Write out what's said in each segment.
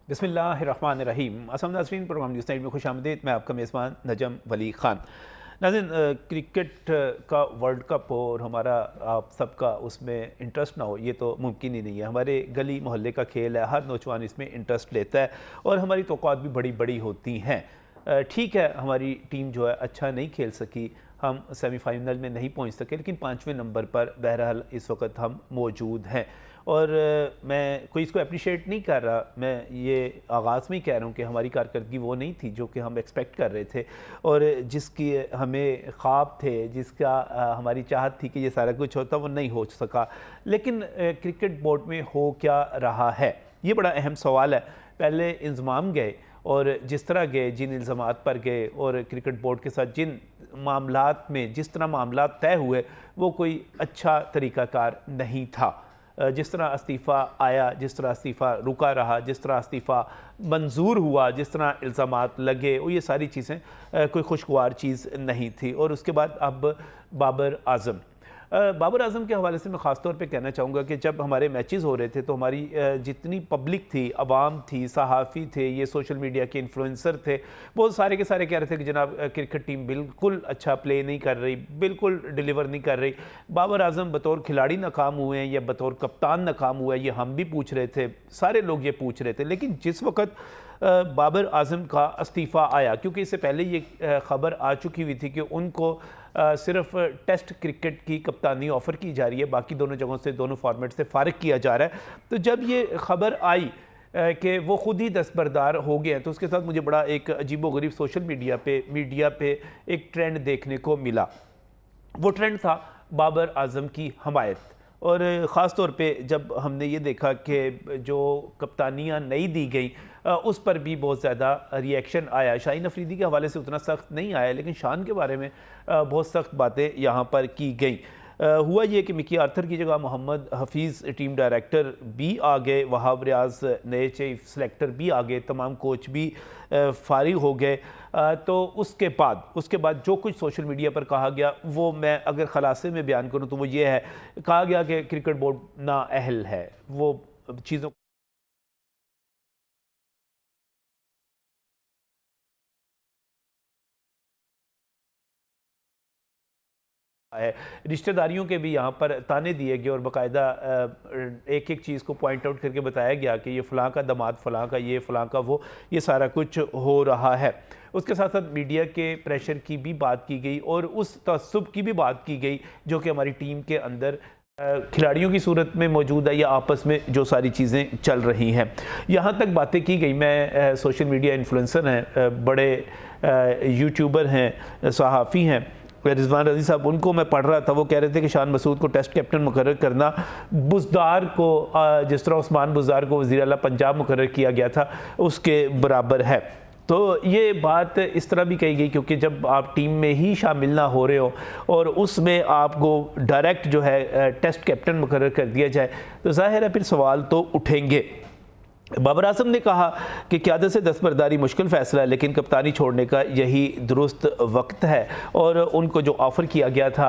बिस्मिल्लाहिर्रहमानिर्रहीम। अस्सलाम नाज़रीन, प्रोग्राम न्यूज़ नाइट में खुश आमदीद। मैं आपका मेज़बान नजम वली ख़ान। नाज़रीन, क्रिकेट का वर्ल्ड कप हो और हमारा आप सबका उसमें इंटरेस्ट ना हो, ये तो मुमकिन ही नहीं है। हमारे गली मोहल्ले का खेल है, हर नौजवान इसमें इंटरेस्ट लेता है और हमारी तौक़ात भी बड़ी बड़ी होती हैं। ठीक है, हमारी टीम जो है अच्छा नहीं खेल सकी, हम सेमीफाइनल में नहीं पहुंच सके, लेकिन 5वें नंबर पर बहरहाल इस वक्त हम मौजूद हैं। और मैं कोई इसको अप्रिशिएट नहीं कर रहा, मैं ये आगाज़ में ही कह रहा हूँ कि हमारी कारकर्दगी वो नहीं थी जो कि हम एक्सपेक्ट कर रहे थे और जिसकी हमें ख्वाब थे, जिसका हमारी चाहत थी कि ये सारा कुछ होता, वो नहीं हो सका। लेकिन क्रिकेट बोर्ड में हो क्या रहा है, ये बड़ा अहम सवाल है। पहले इंज़माम गए और जिस तरह गए, जिन इल्ज़ामात पर गए और क्रिकेट बोर्ड के साथ जिन मामलात में जिस तरह मामलात तय हुए, वो कोई अच्छा तरीक़ाकार नहीं था। जिस तरह इस्तीफ़ा आया, जिस तरह इस्तीफ़ा रुका रहा, जिस तरह इस्तीफ़ा मंजूर हुआ, जिस तरह इल्ज़ामात लगे, वो ये सारी चीज़ें कोई खुशगवार चीज़ नहीं थी। और उसके बाद अब बाबर आज़म के हवाले से मैं ख़ास तौर पे कहना चाहूँगा कि जब हमारे मैचेस हो रहे थे तो हमारी जितनी पब्लिक थी, अवाम थी, सहाफ़ी थे, ये सोशल मीडिया के इन्फ्लुएंसर थे, वो सारे के सारे कह रहे थे कि जनाब क्रिकेट टीम बिल्कुल अच्छा प्ले नहीं कर रही, बिल्कुल डिलीवर नहीं कर रही। बाबर आज़म बतौर खिलाड़ी नाकाम हुए हैं या बतौर कप्तान नाकाम हुआ है, ये हम भी पूछ रहे थे, सारे लोग ये पूछ रहे थे। लेकिन जिस वक्त बाबर आज़म का इस्तीफ़ा आया, क्योंकि इससे पहले ये ख़बर आ चुकी हुई थी कि उनको सिर्फ टेस्ट क्रिकेट की कप्तानी ऑफ़र की जा रही है, बाकी दोनों जगहों से, दोनों फॉर्मेट से फ़ारिग किया जा रहा है। तो जब ये ख़बर आई कि वो ख़ुद ही दस्तबरदार हो गए हैं, तो उसके साथ मुझे बड़ा एक अजीबोगरीब सोशल मीडिया पे एक ट्रेंड देखने को मिला। वो ट्रेंड था बाबर आज़म की हमायत। और ख़ास तौर पे जब हमने ये देखा कि जो कप्तानियाँ नहीं दी गई, उस पर भी बहुत ज़्यादा रिएक्शन आया। शाहीन अफरीदी के हवाले से उतना सख्त नहीं आया, लेकिन शान के बारे में बहुत सख्त बातें यहाँ पर की गई। हुआ ये कि मिकी आर्थर की जगह मोहम्मद हफीज़ टीम डायरेक्टर भी आ गए, वहाब रियाज नए चीफ सेलेक्टर भी आ गए, तमाम कोच भी फारिग हो गए। तो उसके बाद जो कुछ सोशल मीडिया पर कहा गया, वो मैं अगर खलासे में बयान करूँ तो वो ये है, कहा गया कि क्रिकेट बोर्ड नाअहल है, वो चीज़ों है। रिश्तेदारियों के भी यहाँ पर ताने दिए गए और बाकायदा एक एक चीज़ को पॉइंट आउट करके बताया गया कि ये फ़लाँ का दामाद, फ़लाँ का ये, फ़लाँ का वो, ये सारा कुछ हो रहा है। उसके साथ साथ मीडिया के प्रेशर की भी बात की गई और उस तअस्सुब की भी बात की गई जो कि हमारी टीम के अंदर खिलाड़ियों की सूरत में मौजूद है या आपस में जो सारी चीज़ें चल रही हैं। यहाँ तक बातें की गई। मैं सोशल मीडिया इन्फ्लुएंसर हैं, बड़े यूट्यूबर हैं, सहाफ़ी हैं, रिजवान रज़ी साहब, उनको मैं पढ़ रहा था, वो कह रहे थे कि शान मसूद को टेस्ट कैप्टन मुकर्रर करना बुज़दार को, जिस तरह उस्मान बुज़दार को वज़ीर आला पंजाब मुकर्रर किया गया था, उसके बराबर है। तो ये बात इस तरह भी कही गई क्योंकि जब आप टीम में ही शामिल ना हो रहे हो और उसमें आपको डायरेक्ट जो है टेस्ट कैप्टन मुकर्रर कर दिया जाए, तो ज़ाहिर है फिर सवाल तो उठेंगे। बाबर आज़म ने कहा कि क़यादत से दस्तबरदारी मुश्किल फ़ैसला है, लेकिन कप्तानी छोड़ने का यही दुरुस्त वक्त है। और उनको जो ऑफ़र किया गया था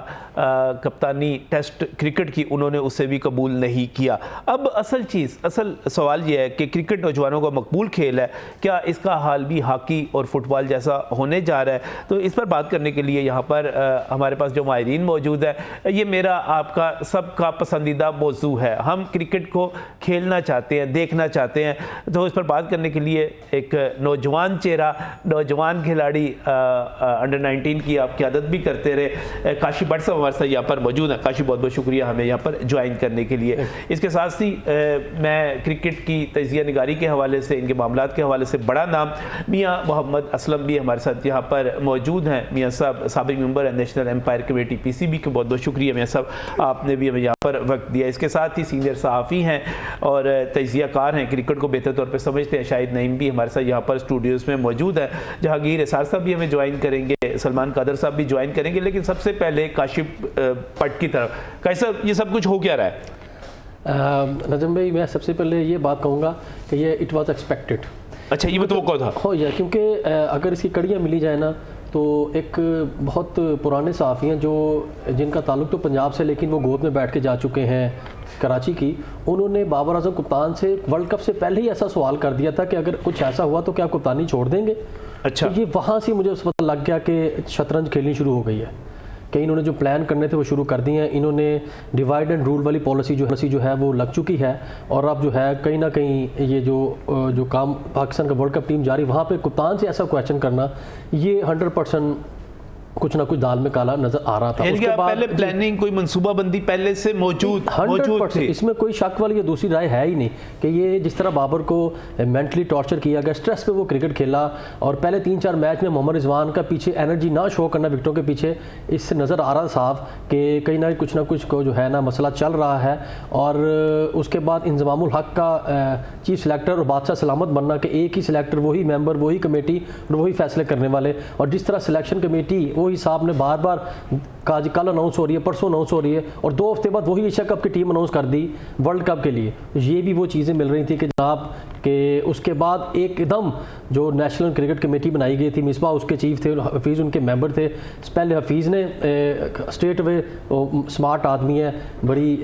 कप्तानी टेस्ट क्रिकेट की, उन्होंने उसे भी कबूल नहीं किया। अब असल सवाल यह है कि क्रिकेट नौजवानों का मकबूल खेल है, क्या इसका हाल भी हॉकी और फुटबॉल जैसा होने जा रहा है? तो इस पर बात करने के लिए यहाँ पर हमारे पास जो माहिरीन मौजूद है, ये मेरा आपका सबका पसंदीदा मौजू है। हम क्रिकेट को खेलना चाहते हैं, देखना चाहते हैं। तो इस पर बात करने के लिए एक नौजवान चेहरा, नौजवान खिलाड़ी, अंडर 19 की आप क़यादत भी करते रहे, काशी भट्ट साहब हमारे साथ यहाँ पर मौजूद हैं। काशी, बहुत बहुत शुक्रिया हमें यहाँ पर ज्वाइन करने के लिए। इसके साथ ही मैं क्रिकेट की तजिया निगारी के हवाले से, इनके मामलात के हवाले से बड़ा नाम मियाँ मोहम्मद असलम भी हमारे साथ यहाँ पर मौजूद हैं। मियाँ साहब साबिक मेंबर है नेशनल एम्पायर कमेटी PCB के, बहुत बहुत शुक्रिया मियाँ साहब, आपने भी हमें यहाँ पर वक्त दिया। इसके साथ ही सीनियर सहाफ़ी हैं और तजिया कार हैं, क्रिकेट को बेहतर तौर पे समझते हैं, शाहिद नईम भी हमारे साथ यहाँ पर स्टूडियोज़ में मौजूद है। जहांगीर एसार साहब भी हमें ज्वाइन करेंगे, सलमान कादर साहब भी ज्वाइन करेंगे। लेकिन सबसे पहले काशिफ पट की तरफ, कैसा ये सब कुछ हो क्या रहा है? नजम भाई, मैं सबसे पहले ये बात कहूँगा कि ये इट वॉज एक्सपेक्टेड। अच्छा, ये मतलब कौन था? हो या क्योंकि अगर इसकी कड़ियाँ मिली जाए ना, तो एक बहुत पुराने सहाफ़ी हैं जो जिनका ताल्लुक़ तो पंजाब से, लेकिन वो गोद में बैठ के जा चुके हैं कराची की। उन्होंने बाबर आजम कप्तान से वर्ल्ड कप से पहले ही ऐसा सवाल कर दिया था कि अगर कुछ ऐसा हुआ तो क्या कप्तानी छोड़ देंगे। अच्छा। तो ये वहाँ से मुझे पता लग गया कि शतरंज खेलनी शुरू हो गई है, कि इन्होंने जो प्लान करने थे वो शुरू कर दिए हैं। इन्होंने डिवाइड एंड रूल वाली पॉलिसी जो है वो लग चुकी है, और अब जो है कहीं ना कहीं ये जो काम पाकिस्तान का वर्ल्ड कप टीम जारी, वहाँ पे कप्तान से ऐसा क्वेश्चन करना, ये 100% कुछ ना कुछ दाल में काला नजर आ रहा था। उसके बाद पहले प्लानिंग, कोई मंसूबाबंदी पहले से मौजूद 100%, इसमें कोई शक वाली या दूसरी राय है ही नहीं कि ये जिस तरह बाबर को मेंटली टॉर्चर किया गया, स्ट्रेस पे वो क्रिकेट खेला, और पहले 3-4 मैच में मोहम्मद रिजवान का पीछे एनर्जी ना शो करना विकेटों के पीछे, इससे नज़र आ रहा साफ कि कहीं ना कुछ को जो है ना मसला चल रहा है। और उसके बाद इंजमामुल हक का चीफ सेलेक्टर और बादशाह सलामत बनना, कि एक ही सिलेक्टर, वही मेंबर, वही कमेटी और वही फैसले करने वाले, और जिस तरह सिलेक्शन कमेटी वही साहब ने बार बार कहा जी कल अनाउंस हो रही है, परसों अनाउंस हो रही है, और 2 हफ्ते बाद वही एशिया कप की टीम अनाउंस कर दी वर्ल्ड कप के लिए। ये भी वो चीज़ें मिल रही थी कि जनाब कि उसके बाद एकदम जो नेशनल क्रिकेट कमेटी बनाई गई थी, मिसबा उसके चीफ थे, हफीज़ उनके मेंबर थे। पहले हफीज़ ने स्ट्रेट वे, स्मार्ट आदमी है, बड़ी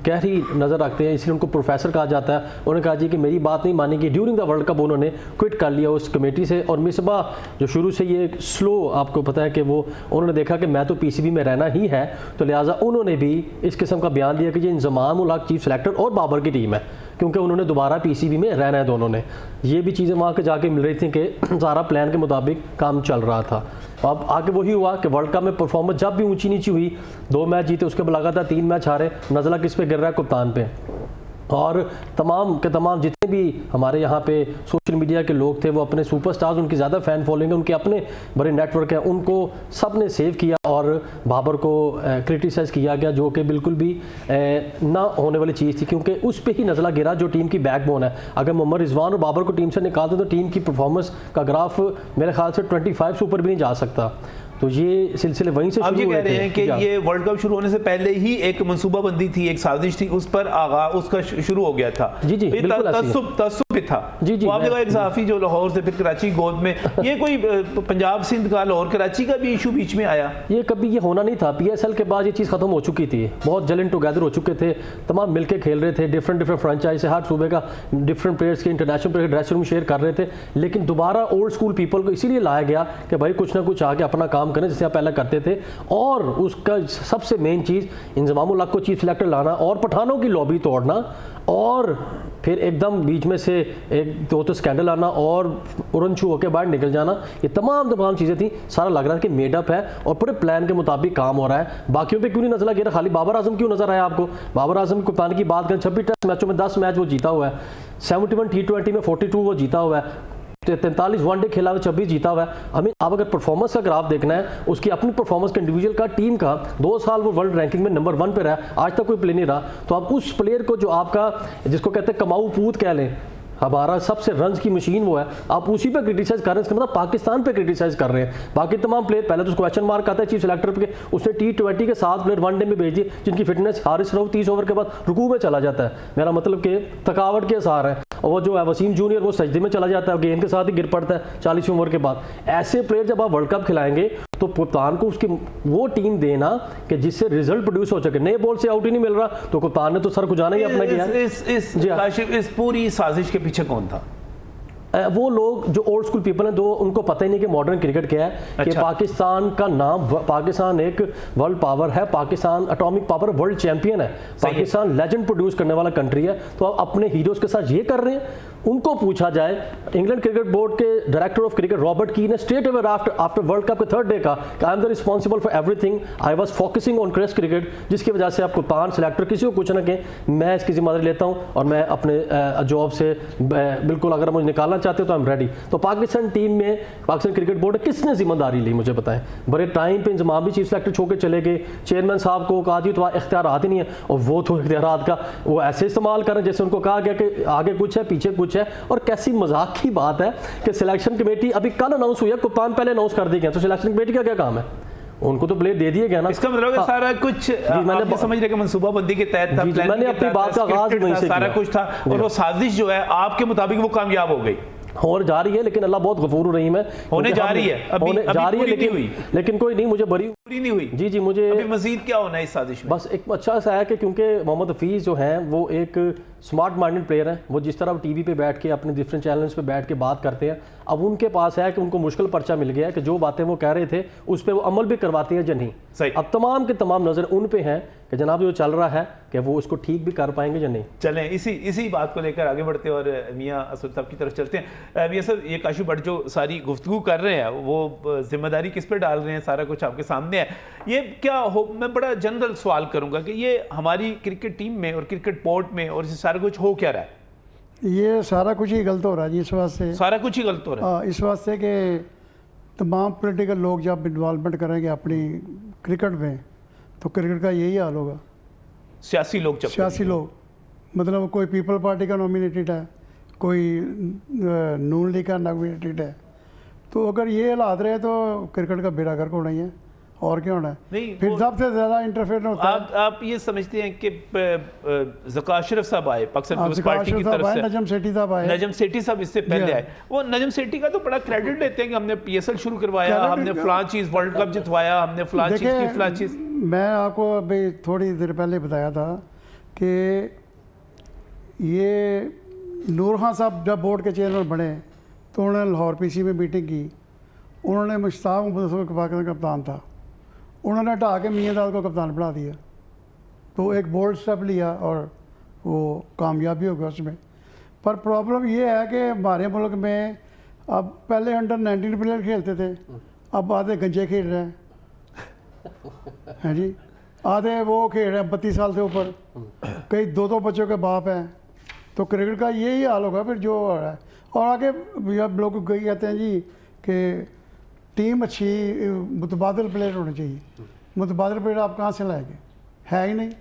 गहरी नज़र रखते हैं, इसलिए उनको प्रोफेसर कहा जाता है। उन्होंने कहा जी कि मेरी बात नहीं मानेगी, ड्यूरिंग द वर्ल्ड कप उन्होंने क्विट कर लिया उस कमेटी से। और मिसबा जो शुरू से ये स्लो, आपको पता है कि वो उन्होंने देखा कि मैं तो पीसीबी में रहना ही है, तो लिहाजा उन्होंने भी इस किस्म का बयान दिया कि ये इंजमामुल हक चीफ सेलेक्टर और बाबर की टीम है, क्योंकि उन्होंने दोबारा पीसीबी में रहना है दोनों ने। ये भी चीज़ें वहाँ के जाके मिल रही थी कि सारा प्लान के मुताबिक काम चल रहा था। अब आगे वही हुआ कि वर्ल्ड कप में परफॉर्मेंस जब भी ऊंची नीची हुई, 2 मैच जीते, उसके बाद लगातार 3 मैच हारे, नज़ला किस पे गिर रहा है? कप्तान पे। और तमाम के तमाम जितने भी हमारे यहाँ पे सोशल मीडिया के लोग थे, वो अपने सुपरस्टार्स, उनकी ज़्यादा फ़ैन फॉलोइंग है, उनके अपने बड़े नेटवर्क हैं, उनको सब ने सेव किया और बाबर को क्रिटिसाइज़ किया गया, जो कि बिल्कुल भी ना होने वाली चीज़ थी, क्योंकि उस पर ही नज़ला गिरा जो टीम की बैकबोन है। अगर मोहम्मद रिजवान और बाबर को टीम से निकाल दो तो टीम की परफॉर्मेंस का ग्राफ मेरे ख्याल से 25 से ऊपर भी नहीं जा सकता। तो ये सिलसिले वहीं से आप ये कह रहे हैं कि ये वर्ल्ड कप शुरू होने से पहले ही एक मंसूबाबंदी थी, एक साजिश थी, उस पर आगाज उसका शुरू हो गया था। जी जी, तसुब भी था। जी जी, आपने कहा एक सहाफ़ी जो लाहौर से फिर कराची गोद में, ये कोई पंजाब सिंध का लाहौर कराची का भी इशू बीच में आया? ये कभी ये होना नहीं था। PSL के बाद ये चीज़ खत्म हो चुकी थी, बहुत जलन टुगेदर हो चुके थे, तमाम मिलके खेल रहे थे, डिफरेंट फ्रेंचाइज से, हर सूबे का डिफरेंट प्लेयर्स के international player dressing room share कर रहे थे। लेकिन दोबारा ओल्ड स्कूल पीपल को इसीलिए लाया गया कि भाई कुछ ना कुछ आके अपना काम करें, जैसे आप पहले करते थे। और उसका सबसे मेन चीज़ इंजमामुल हक को चीफ सेलेक्टर लाना और पठानों की लॉबी तोड़ना, और फिर एकदम बीच में से एक दो तो स्कैंडल आना और उड़नछू होकर बाहर निकल जाना, ये तमाम चीज़ें थी। सारा लग रहा है कि मेडअप है और पूरे प्लान के मुताबिक काम हो रहा है। बाकियों पे क्यों नहीं नजर गिरा? खाली बाबर आजम क्यों नजर आया आपको? बाबर आजम को कप्तान की बात करें, 26 टेस्ट मैचों में 10 मैच वो जीता हुआ है, 71 T20 में 42 वो जीता हुआ है, 43 वनडे खेला हुआ, 26 जीता हुआ है। हमें अब अगर परफॉर्मेंस का ग्राफ देखना है, उसकी अपनी परफॉर्मेंस का, इंडिविजुअल का, टीम का, 2 साल वो वर्ल्ड रैंकिंग में नंबर 1 पे रहा, आज तक कोई प्ले नहीं रहा। तो आप उस प्लेयर को जो आपका, जिसको कहते हैं कमाऊ पूत कह लें, हमारा सबसे रन्स की मशीन वो है, आप उसी पे क्रिटिसाइज कर रहे हैं। इसका मतलब पाकिस्तान पे क्रिटिसाइज कर रहे हैं। बाकी तमाम प्लेयर, पहले तो क्वेश्चन मार्क आता है चीफ सेलेक्टर पे, उसने T20 के 7 प्लेयर वनडे में भेज दिए जिनकी फिटनेस, हारिस रऊफ 30 ओवर के बाद रुकू में चला जाता है, मेरा मतलब कि थकावट के आसार है, और वो जो है वसीम जूनियर वो सजदे में चला जाता है, गेंद के साथ ही गिर पड़ता है 40 ओवर के बाद। ऐसे प्लेयर जब आप वर्ल्ड कप खिलाएंगे तो कप्तान को उसकी वो टीम देना कि जिससे रिजल्ट प्रोड्यूस हो सके। नए बॉल से आउट ही नहीं मिल रहा तो कप्तान ने तो सर खुजाना ही अपना किया। इस पूरी साजिश के पीछे कौन था? वो लोग जो ओल्ड स्कूल पीपल हैं, दो उनको पता ही नहीं कि मॉडर्न क्रिकेट क्या है। अच्छा। कि पाकिस्तान का नाम, पाकिस्तान एक वर्ल्ड पावर है, Pakistan atomic power world champion है, पाकिस्तान लेजेंड प्रोड्यूस करने वाला कंट्री है। तो आप अपने हीरोज के साथ ये कर रहे हैं। उनको पूछा जाए, इंग्लैंड क्रिकेट बोर्ड के director of cricket Robert Key ने straight away after world cup के 3rd डे का, I am the responsible for everything, I was focusing on test cricket, जिसकी वजह से आपको कप्तान सेलेक्टर किसी को कुछ ना कहें, मैं इसकी जिम्मेदारी लेता हूं और मैं अपने जॉब से बिल्कुल, अगर मुझे निकालना चाहते हो तो आई एम रेडी। तो पाकिस्तान टीम में पाकिस्तान क्रिकेट बोर्ड ने किसने जिम्मेदारी ली, मुझे बताएं। बड़े टाइम पे इंजमाम भी चीफ सेलेक्टर छोड़ के चले गए, चेयरमैन साहब को कहा दी तो इख्तियारात ही नहीं है, और वो तो इख्तियारात का वो ऐसे इस्तेमाल करें जैसे उनको कहा गया कि आगे कुछ है पीछे कुछ है। और कैसी मजाक की बात है कि सिलेक्शन कमेटी अभी कल अनाउंस हुई है, कप्तान पहले अनाउंस कर दी गया, तो सिलेक्शन कमेटी का क्या काम है? उनको तो प्लेयर दे दिए गया ना। इसका मतलब है सारा कुछ मैंने समझ रहे कि मंसूबाबंदी के तहत था, मैंने अपनी बात का आगाज वहीं से सारा कुछ था, और वो साजिश जो है आपके मुताबिक वो कामयाब हो गई। और जा रही है, लेकिन अल्लाह बहुत गफूर रहीम है। होने जा रही है, होने जा रही है, लेकिन लेकिन कोई नहीं, मुझे पूरी नहीं हुई। जी जी, मुझे अभी मजीद क्या होना है इस साजिश में? बस एक अच्छा सा है कि क्योंकि मोहम्मद हफीज़ जो हैं वो एक स्मार्ट माइंडेड प्लेयर हैं। वो जिस तरह टीवी पे बैठ के अपने डिफरेंट चैनल्स पे बैठ के बात करते हैं, अब उनके पास है कि उनको मुश्किल पर्चा मिल गया है कि जो बातें वो कह रहे थे उस पर वो अमल भी करवाते हैं या नहीं। सही। अब तमाम के तमाम नज़र उन पे हैं कि जनाब जो चल रहा है कि वो उसको ठीक भी कर पाएंगे या नहीं। चलें इसी बात को लेकर आगे बढ़ते हैं और मियाँ असद साहब की तरफ चलते हैं। मियाँ साहब, ये काशू भट्ट जो सारी गुफ्तगू कर रहे हैं वो जिम्मेदारी किस पे डाल रहे हैं? सारा कुछ आपके सामने है। ये क्या हो, मैं बड़ा जनरल सवाल करूंगा कि ये हमारी क्रिकेट टीम में और क्रिकेट बोर्ड में और सारा कुछ हो क्या रहा है? ये सारा कुछ ही गलत हो रहा है जी, इस वास्ते सारा कुछ ही गलत हो रहा है। इस वास्ते कि तमाम पॉलिटिकल लोग जब इन्वॉल्वमेंट करेंगे अपनी क्रिकेट में तो क्रिकेट का यही हाल होगा। सियासी लोग सियासी लोग, मतलब कोई पीपल पार्टी का नॉमिनेटेड है, कोई नून लीग का नॉमिनेटेड है, तो अगर ये हालात रहे तो क्रिकेट का बेड़ा गर्क होना ही है, और क्या होना है? नहीं, फिर सबसे ज़्यादा इंटरफेयर होता है। आप ये समझते हैं कि ज़का अशरफ साहब आए पाकिस्तान पीपल्स पार्टी की तरफ से, नजम सेठी साहब आए, नजम सेठी साहब इससे पहले आए, वो नजम सेठी का तो बड़ा क्रेडिट लेते हैं कि हमने PSL शुरू करवाया, हमने फलां चीज़ वर्ल्ड कप जितवाया, हमने फलां चीज़ की फलां चीज़। मैं आपको अभी थोड़ी देर पहले बताया था कि ये नूर खान साहब जब बोर्ड के चेयरमैन बने तो उन्होंने लाहौर PC में मीटिंग की। उन्होंने मुश्ताक मुबस्सिर पाकिस्तान का कप्तान था, उन्होंने हटा के मियां दाद को कप्तान बना दिया, तो एक बोल्ड स्टेप लिया और वो कामयाबी हो गया उसमें। पर प्रॉब्लम ये है कि हमारे मुल्क में अब पहले अंडर-19 प्लेयर खेलते थे, अब आधे गंजे खेल रहे हैं, हैं जी, आधे वो खेल रहे हैं 32 साल से ऊपर, कई 2-2 बच्चों के बाप हैं। तो क्रिकेट का यही हाल होगा फिर जो हो रहा है। और आगे अब लोग कहते हैं जी कि टीम अच्छी, मुतबादल प्लेयर होने चाहिए। मुतबादल प्लेयर आप कहाँ से लाएंगे? है ही नहीं,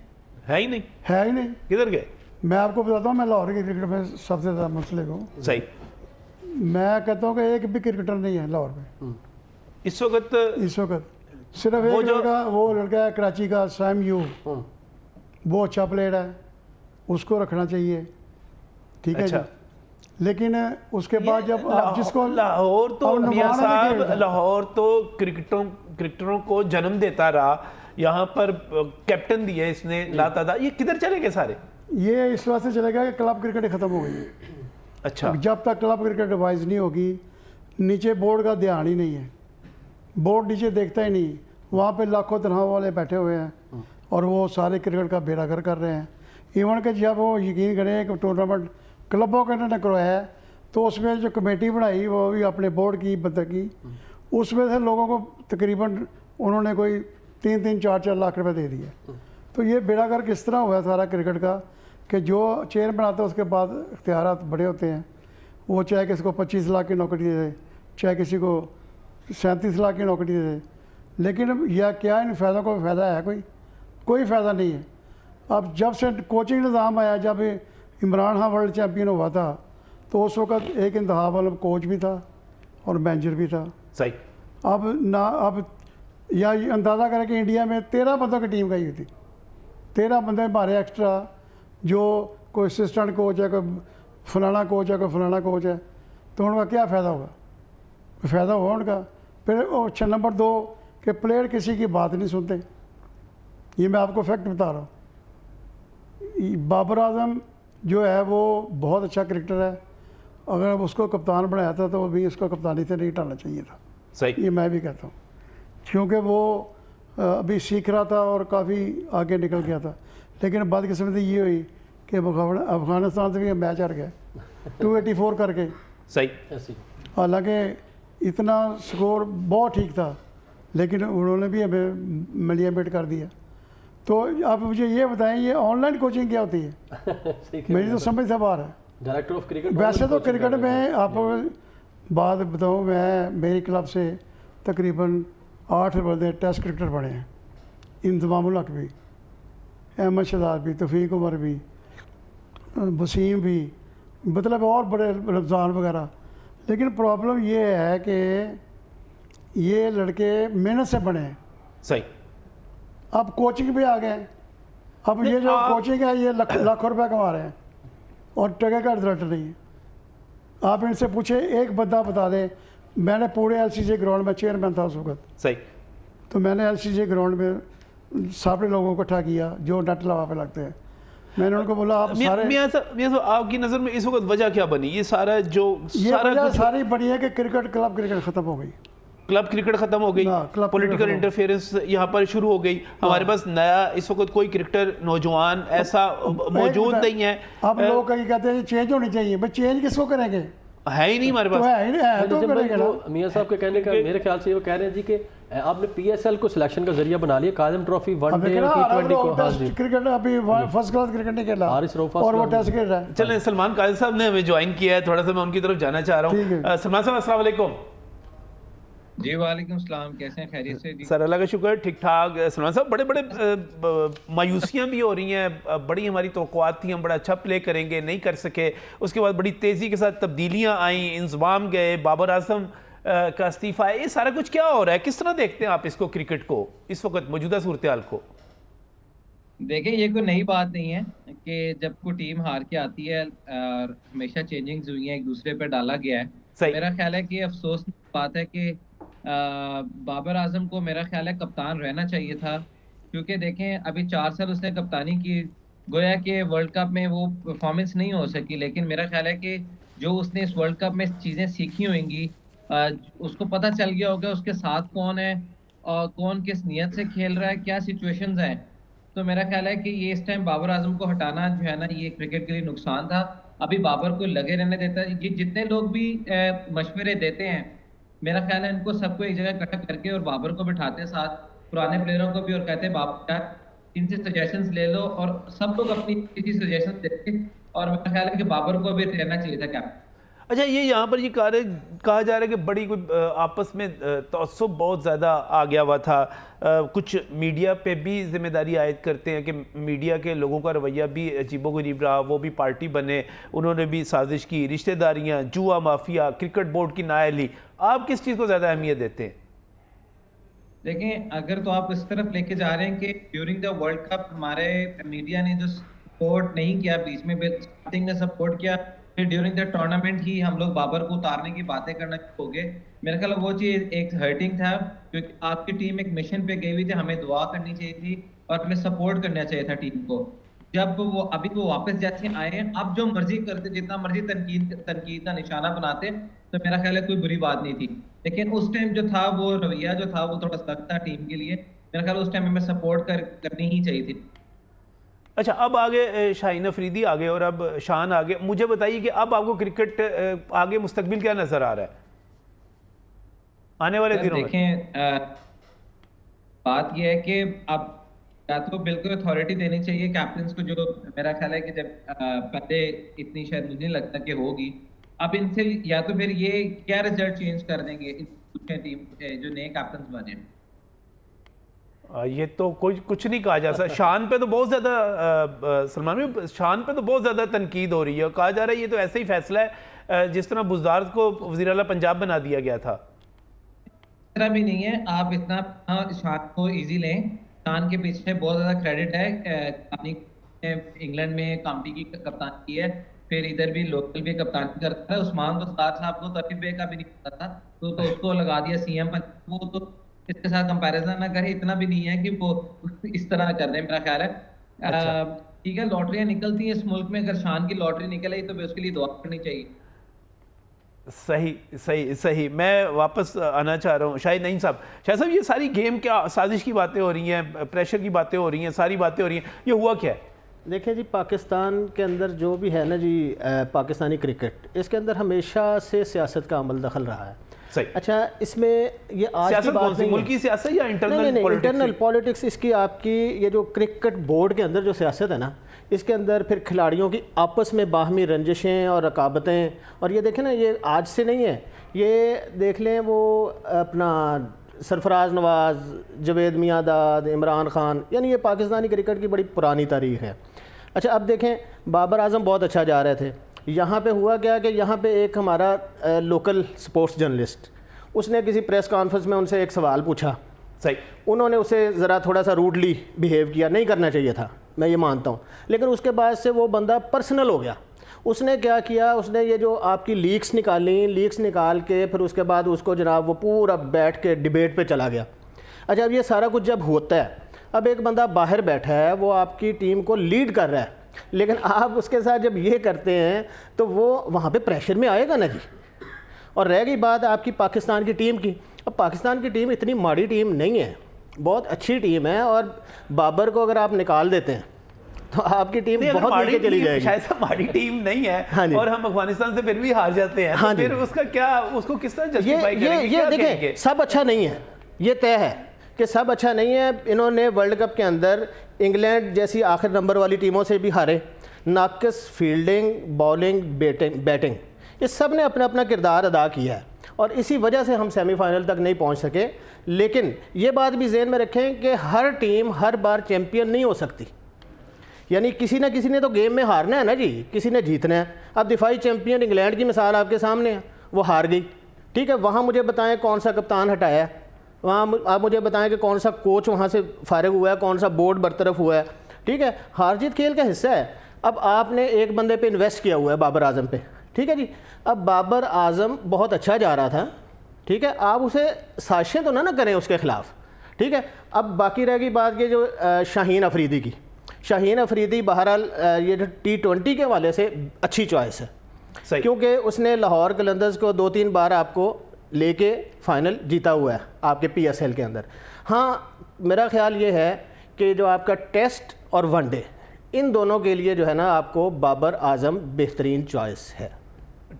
है ही नहीं, है ही नहीं। किधर गए? मैं आपको बताता हूँ, मैं लाहौर की क्रिकेट में सबसे ज़्यादा मुंसलिक हूँ। सही। मैं कहता हूँ कि एक भी क्रिकेटर नहीं है लाहौर में इस वक्त सिर्फ वो लड़का है कराची का सैम यू, वो अच्छा प्लेयर है, उसको रखना चाहिए, ठीक है। अच्छा। लेकिन उसके बाद जब आप जिसको लाहौर तो मियां साहब, लाहौर तो क्रिकेटरों को जन्म देता रहा, यहाँ पर कैप्टन दिया इसने लाता था, ये किधर चले गए सारे? ये इस वास्ते चलेगा कि क्लब क्रिकेट ख़त्म हो गई। अच्छा। जब तक क्लब क्रिकेट रिवाइज नहीं होगी, नीचे बोर्ड का ध्यान ही नहीं है, बोर्ड नीचे देखता ही नहीं, वहाँ पे लाखों तनख्वाह वाले बैठे हुए हैं और वो सारे क्रिकेट का बेड़ा गर्क कर रहे हैं। इवन कि जब वो यकीन करें कि टूर्नामेंट क्लबों के ने करवाया है तो उसमें जो कमेटी बनाई वो भी अपने बोर्ड की बंद की, उसमें से लोगों को तकरीबन उन्होंने कोई 3-4 लाख रुपए दे दिए। तो ये बेड़ा गर्क किस तरह हुआ सारा क्रिकेट का कि जो चेयरमैन आता है उसके बाद इख्तियारात बड़े होते हैं, वो चाहे किसी को 25 लाख की नौकरी दे दे, चाहे किसी को 37 लाख की नौकरी दे दे, लेकिन यह क्या इन फ़ायदों को फ़ायदा है? कोई फ़ायदा नहीं है। अब जब से कोचिंग निज़ाम आया, जब इमरान खान वर्ल्ड चैम्पियन हुआ था तो उस वक्त एक इंतहा वाला कोच भी था और मैनेजर भी था। सही। अब या अंदाज़ा करें कि इंडिया में 13 बंदों की टीम गई हुई थी, 13 बंदे हमारे एक्स्ट्रा, जो कोई असिस्टेंट कोच है, कोई फलाना कोच है, कोई फलाना कोच है, तो उनका क्या फ़ायदा होगा? फ़ायदा होगा उनका। फिर नंबर 2 कि प्लेयर किसी की बात नहीं सुनते। ये मैं आपको फैक्ट बता रहा हूँ। बाबर आजम जो है वो बहुत अच्छा क्रिकेटर है, अगर उसको कप्तान बनाया था तो भी उसको कप्तानी से नहीं हटाना चाहिए था। सही। ये मैं भी कहता हूँ, क्योंकि वो अभी सीख रहा था और काफ़ी आगे निकल गया था। लेकिन बदकिस्मती ये हुई कि अफगानिस्तान से भी मैच हार गए 284 करके। सही। हालांकि इतना स्कोर बहुत ठीक था, लेकिन उन्होंने भी हमें मिलियमेट कर दिया। तो आप मुझे ये बताएं, ये ऑनलाइन कोचिंग क्या होती है? मेरी तो समझ से बाहर है। डायरेक्टर ऑफ क्रिकेट वैसे तो क्रिकेट में आप बात बताऊँ, मैं मेरी क्लब से तकरीबन 8 बंदे टेस्ट क्रिकेटर बने हैं, इंतज़ामुल हक भी, अहमद शहजाद भी, तौफीक उमर भी, वसीम भी, मतलब और बड़े रमज़ान वगैरह। लेकिन प्रॉब्लम ये है कि ये लड़के मेहनत से बने हैं। सही। अब कोचिंग भी आ गए, अब ये जो कोचिंग है ये लाखों रुपए कमा रहे हैं और टके का रिजल्ट नहीं है। आप इनसे पूछे एक बंदा बता दें, मैंने पूरे एलसीजे ग्राउंड में चेयरमैन था उस वक्त, सही। तो मैंने एलसीजे ग्राउंड में सारे लोगों को इकट्ठा किया जो नेट लगा पे लगते हैं। मैंने उनको बोला आप सारे, मियां साहब आपकी नज़र में इस वक्त वजह क्या बनी? ये सारा जो ये सारा वजह कुछ सारी बनी है कि क्रिकेट क्लब क्रिकेट ख़त्म हो गई, क्लब क्रिकेट खत्म हो गई, क्लब पॉलिटिकल क्रिकेट इंटरफेरेंस यहाँ पर शुरू हो गई। हमारे पास नया इस वक्त कोई क्रिकेटर नौजवान ऐसा मौजूद नहीं है। अब लोग कहीं कहते हैं चेंज होनी चाहिए, भाई चेंज किसको करेंगे, है ही नहीं हमारे तो पास। है ही नहीं, है तो करेंगे ना। तो मियां साहब के कहने का मेरे ख्याल से वो कह रहे हैं जी कि आपने पीएसएल को सिलेक्शन का जरिया बना लिया, काज़म ट्रॉफी, वनडे और टी20 को। हाँ जी, क्रिकेट अभी फर्स्ट क्लास क्रिकेट नहीं खेला हारिस रऊफ और वो असलम। टेस्ट खेल रहा है। चलें, सलमान काजी साहब ने हमें ज्वाइन किया है, थोड़ा सा मैं उनकी तरफ जाना चाह रहा ठीक हूँ। सलमान साहब अस्सलाम वालेकुम। जी वालेकुम सलाम, कैसे हैं? खैरियत से जी? सर अल्लाह का शुक्र, ठीक ठाक। सलमान साहब बड़े बड़े मायूसियाँ भी हो रही हैं, बड़ी हमारी तवक्कुआत थी हम बड़ा अच्छा प्ले करेंगे, नहीं कर सके। उसके बाद बड़ी तेज़ी के साथ तब्दीलियाँ आईं, इंजमाम गए, बाबर आजम का इस्तीफ़ा है, ये सारा कुछ क्या हो रहा है? किस तरह देखते हैं आप इसको, क्रिकेट को, इस वक्त मौजूदा सूरत हाल को? देखें, ये कोई नई बात नहीं है कि जब कोई टीम हार के आती है और हमेशा चेंजिंग्स हुई हैं, एक दूसरे पे डाला गया है। सही। मेरा ख्याल है कि अफसोस की बात है कि बाबर आजम को मेरा ख्याल है कप्तान रहना चाहिए था, क्योंकि देखें अभी 4 साल उसने कप्तानी की, गोया कि वर्ल्ड कप में वो परफॉर्मेंस नहीं हो सकी, लेकिन मेरा ख्याल है कि जो उसने इस वर्ल्ड कप में चीज़ें सीखी होंगी, उसको पता चल गया होगा उसके साथ कौन है और कौन किस नियत से खेल रहा है, क्या सिचुएशंस हैं। तो मेरा ख्याल है कि ये इस टाइम बाबर आजम को हटाना जो है ना, ये क्रिकेट के लिए नुकसान था। अभी बाबर को लगे रहने देता है। ये जितने लोग भी मशवरे देते हैं, मेरा ख्याल है इनको सबको एक जगह इकट्ठा करके और बाबर को बिठाते साथ, पुराने प्लेयरों को भी, और कहते हैं बाबर यार इनसे सजेशंस ले लो, और सब लोग अपनी किसी सजेशन देते, और मेरा ख्याल है कि बाबर को भी रहना चाहिए था कैप्टन। अच्छा, ये यहाँ पर ये कहा जा रहा है कि बड़ी कोई आपस में तअस्सुब बहुत ज़्यादा आ गया हुआ था। कुछ मीडिया पे भी जिम्मेदारी आयद करते हैं कि मीडिया के लोगों का रवैया भी अजीबोगरीब रहा, वो भी पार्टी बने, उन्होंने भी साजिश की, रिश्तेदारियाँ, जुआ माफिया, क्रिकेट बोर्ड की नाअहली। आप किस चीज़ को ज़्यादा अहमियत देते हैं? देखें, अगर तो आप इस तरफ लेके जा रहे हैं कि ड्यूरिंग द वर्ल्ड कप हमारे मीडिया ने जो सपोर्ट नहीं किया, बीच में स्टार्टिंग में सपोर्ट किया, फिर ड्यूरिंग द टूर्नामेंट ही हम लोग बाबर को उतारने की बातें करना हो गए। मेरे ख्याल वो चीज़ एक हर्टिंग था, क्योंकि आपकी टीम एक मिशन पे गई हुई थी, हमें दुआ करनी चाहिए थी और हमें सपोर्ट करना चाहिए था टीम को। जब वो अभी वो वापस जैसे आए हैं, अब जो मर्जी करते, जितना मर्जी तनकीद का निशाना बनाते, तो मेरा ख्याल है कोई बुरी बात नहीं थी। लेकिन उस टाइम जो था, वो रवैया जो था, वो थोड़ा सख्त था टीम के लिए। मेरा ख्याल उस टाइम हमें सपोर्ट करनी ही चाहिए थी। अच्छा, अब आगे शाहीन अफरीदी आ गए और अब शान आ गए। मुझे बताइए कि अब आपको क्रिकेट आगे मुस्तकबिल क्या नज़र आ रहा है आने वाले दिनों में? देखें, बात यह है कि अब या तो बिल्कुल अथॉरिटी देनी चाहिए कैप्टन्स को, जो मेरा ख्याल है कि जब पहले इतनी शायद मुझे नहीं लगता कि होगी। अब इनसे या तो फिर ये क्या रिजल्ट चेंज कर देंगे टीम जो नए कैप्टन बने। ये तो कुछ नहीं कहा जा सकता। शान पे तो बहुत ज़्यादा सलमान भाई, शान पे तो बहुत ज़्यादा तनकीद हो रही है। कहा जा रहा है ये तो ऐसा ही फैसला है जिस तरह बुज़दार को वज़ीर आला पंजाब बना दिया गया था। इतना भी नहीं है, आप इतना शान को इजी लें। शान के पीछे बहुत ज़्यादा क्रेडिट है। इंग्लैंड में काउंटी की कप्तान की है, फिर इधर भी लोकल भी कप्तानी करता है। उस्मान तो साहब को तो अभी का भी नहीं पता था, तो उसको लगा दिया सीएम पर। वो तो इसके साथ कंपैरिजन ना करे, इतना भी नहीं है कि वो इस तरह कर रहे हैं, मेरा ख्याल है। ठीक है, लॉटरियां निकलती हैं इस मुल्क में, अगर शान की लॉटरी निकल आई तो उसके लिए दुआ करनी चाहिए। सही सही सही। मैं वापस आना चाह रहा हूँ शाहिद नईम साहब। शाहिद साहब, ये सारी गेम क्या साजिश की बातें हो रही हैं, प्रेशर की बातें हो रही हैं, सारी बातें हो रही हैं, ये हुआ क्या है? देखिए जी, पाकिस्तान के अंदर जो भी है ना जी, पाकिस्तानी क्रिकेट, इसके अंदर हमेशा से सियासत का अमल दखल रहा है। सही। अच्छा, इसमें ये आज की बात नहीं है, मुल्की सियासत या इंटरनल नहीं, इंटरनल पॉलिटिक्स इसकी, आपकी ये जो क्रिकेट बोर्ड के अंदर जो सियासत है ना, इसके अंदर फिर खिलाड़ियों की आपस में बाहमी रंजिशें और रकाबतें, और ये देखें ना, ये आज से नहीं है। ये देख लें, वो अपना सरफराज नवाज़, जवेद मियांदाद, इमरान खान, यानी ये पाकिस्तानी क्रिकेट की बड़ी पुरानी तारीख़ है। अच्छा, अब देखें, बाबर आजम बहुत अच्छा जा रहे थे। यहाँ पे हुआ क्या कि यहाँ पे एक हमारा लोकल स्पोर्ट्स जर्नलिस्ट, उसने किसी प्रेस कॉन्फ्रेंस में उनसे एक सवाल पूछा। सही। उन्होंने उसे ज़रा थोड़ा सा रूडली बिहेव किया, नहीं करना चाहिए था, मैं ये मानता हूँ। लेकिन उसके बाद से वो बंदा पर्सनल हो गया। उसने क्या किया, उसने ये जो आपकी लीक्स निकाल के फिर उसके बाद उसको जनाब वो पूरा बैठ के डिबेट पे चला गया। अच्छा, अब ये सारा कुछ जब होता है, अब एक बंदा बाहर बैठा है, वो आपकी टीम को लीड कर रहा है, लेकिन आप उसके साथ जब ये करते हैं तो वो वहाँ पे प्रेशर में आएगा ना जी। और रह गई बात आपकी पाकिस्तान की टीम की, अब पाकिस्तान की टीम इतनी माड़ी टीम नहीं है, बहुत अच्छी टीम है, और बाबर को अगर आप निकाल देते हैं तो आपकी टीम बहुत नीचे चली जाएगी। शायद से हमारी टीम नहीं है, हाँ जी। और हम अफगानिस्तान से फिर भी हार जाते हैं, हाँ तो फिर जी। उसका क्या, उसको किस तरह जस्टिफाई करेंगे? ये क्या देखें, कहेंगे? सब अच्छा नहीं है, ये तय है कि सब अच्छा नहीं है। इन्होंने वर्ल्ड कप के अंदर इंग्लैंड जैसी आखिर नंबर वाली टीमों से भी हारे, नाकस फील्डिंग, बॉलिंग, बैटिंग, इस सब ने अपना अपना किरदार अदा किया है, और इसी वजह से हम सेमीफाइनल तक नहीं पहुंच सके। लेकिन ये बात भी ज़हन में रखें कि हर टीम हर बार चैम्पियन नहीं हो सकती, यानी किसी ना किसी ने तो गेम में हारना है ना जी, किसी ने जीतना है। अब दिफाई चैम्पियन इंग्लैंड की मिसाल आपके सामने है, वो हार गई, ठीक है। वहाँ मुझे बताएं कौन सा कप्तान हटाया है, वहाँ आप मुझे बताएं कि कौन सा कोच वहाँ से फारिग हुआ है, कौन सा बोर्ड बरतरफ हुआ है, ठीक है। हार जीत खेल का हिस्सा है। अब आपने एक बंदे पे इन्वेस्ट किया हुआ है, बाबर आजम पे, ठीक है जी। अब बाबर आजम बहुत अच्छा जा रहा था, ठीक है, आप उसे साजिशें तो ना करें उसके ख़िलाफ़, ठीक है। अब बाकी रह गई बात कि जो शाहीन अफरीदी की, शाहीन अफरीदी बहरहाल ये जो T20 के वाले से अच्छी चॉइस है, सही, क्योंकि उसने लाहौर कलंदर्स को 2-3 बार आपको लेके फाइनल जीता हुआ है आपके PSL के अंदर। हाँ, मेरा ख्याल ये है कि जो आपका टेस्ट और वनडे, इन दोनों के लिए जो है ना आपको बाबर आजम बेहतरीन चॉइस है।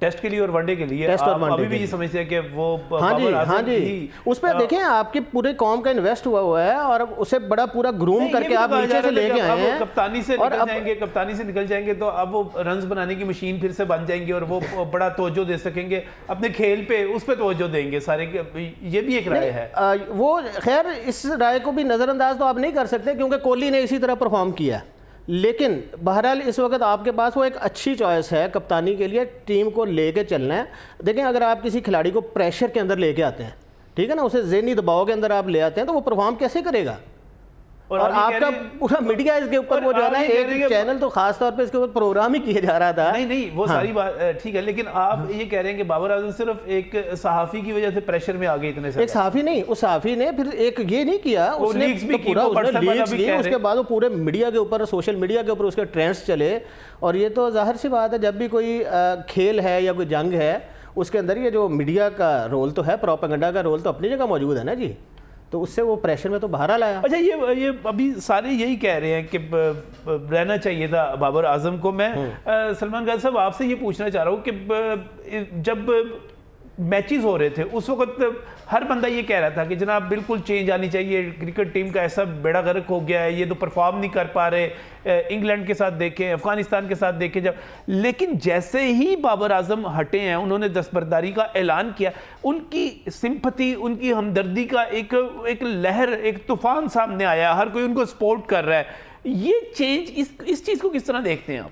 टेस्ट के लिए और वनडे के लिए टेस्ट और आप वनडे अभी के भी ये लिए। समझते हैं कि वो हाँ जी, बाबर आजम हाँ जी, ही, उस पर देखें आपकी पूरे कौम का इन्वेस्ट हुआ है, और उसे बड़ा पूरा ग्रूम नहीं, ये करके भी तो आप कहा जा नीचे रहा से है कि लेके अब आए हैं, कप्तानी से और निकल अब जाएंगे, कप्तानी से निकल जाएंगे तो अब वो रन्स बनाने की मशीन फिर से बन जाएंगी, और वो बड़ा तवज्जो दे सकेंगे अपने खेल पे, उस पर तवज्जो देंगे सारे। ये भी एक राय है। वो खैर इस राय को भी नज़रअंदाज तो आप नहीं कर सकते, क्योंकि कोहली ने इसी तरह परफॉर्म किया है। लेकिन बहरहाल इस वक्त आपके पास वो एक अच्छी चॉइस है कप्तानी के लिए, टीम को लेके चलना है। देखें, अगर आप किसी खिलाड़ी को प्रेशर के अंदर लेके आते हैं, ठीक है ना, उसे ज़हनी दबाव के अंदर आप ले आते हैं, तो वो परफॉर्म कैसे करेगा? और आप ये कह आपका रहे हैं- पूरा मीडिया इसके ऊपर, और वो जो है आप ना, ये कह रहे हैं एक कि- चैनल तो खास तौर पे इसके ऊपर प्रोग्राम ही किया जा रहा था। नहीं, वो हाँ। सारी बात ठीक है, लेकिन आप ये कह रहे हैं कि बाबर आजम सिर्फ एक सहाफ़ी की वजह से प्रेशर में आ गए इतने सारे। एक सहाफ़ी नहीं, उस सहाफ़ी ने फिर एक ये नहीं किया, वो उसने लीक्स भी तो की, पूरा वो उसने WhatsApp वाला लीक्स भी की, कह रहे उसके बाद वो पूरे मीडिया के ऊपर, सोशल मीडिया के ऊपर उसके ट्रेंड्स चले। और ये तो जाहिर सी बात है, जब भी कोई खेल है या कोई जंग है, उसके अंदर ये जो मीडिया का रोल तो है, प्रोपेगेंडा का रोल तो अपनी जगह मौजूद है ना जी, तो उससे वो प्रेशर में तो बाहर लाया। अच्छा, ये अभी सारे यही कह रहे हैं कि रहना चाहिए था बाबर आजम को। मैं सलमान गाजी साहब आपसे ये पूछना चाह रहा हूँ कि जब मैचेस हो रहे थे उस वक्त हर बंदा ये कह रहा था कि जनाब बिल्कुल चेंज आनी चाहिए, क्रिकेट टीम का ऐसा बेड़ा गर्क हो गया है, ये तो परफॉर्म नहीं कर पा रहे, इंग्लैंड के साथ देखें, अफगानिस्तान के साथ देखें जब। लेकिन जैसे ही बाबर आजम हटे हैं, उन्होंने दस्तबरदारी का ऐलान किया, उनकी सिंपथी, उनकी हमदर्दी का एक लहर, एक तूफान सामने आया, हर कोई उनको सपोर्ट कर रहा है। ये चेंज, इस चीज़ को किस तरह देखते हैं आप?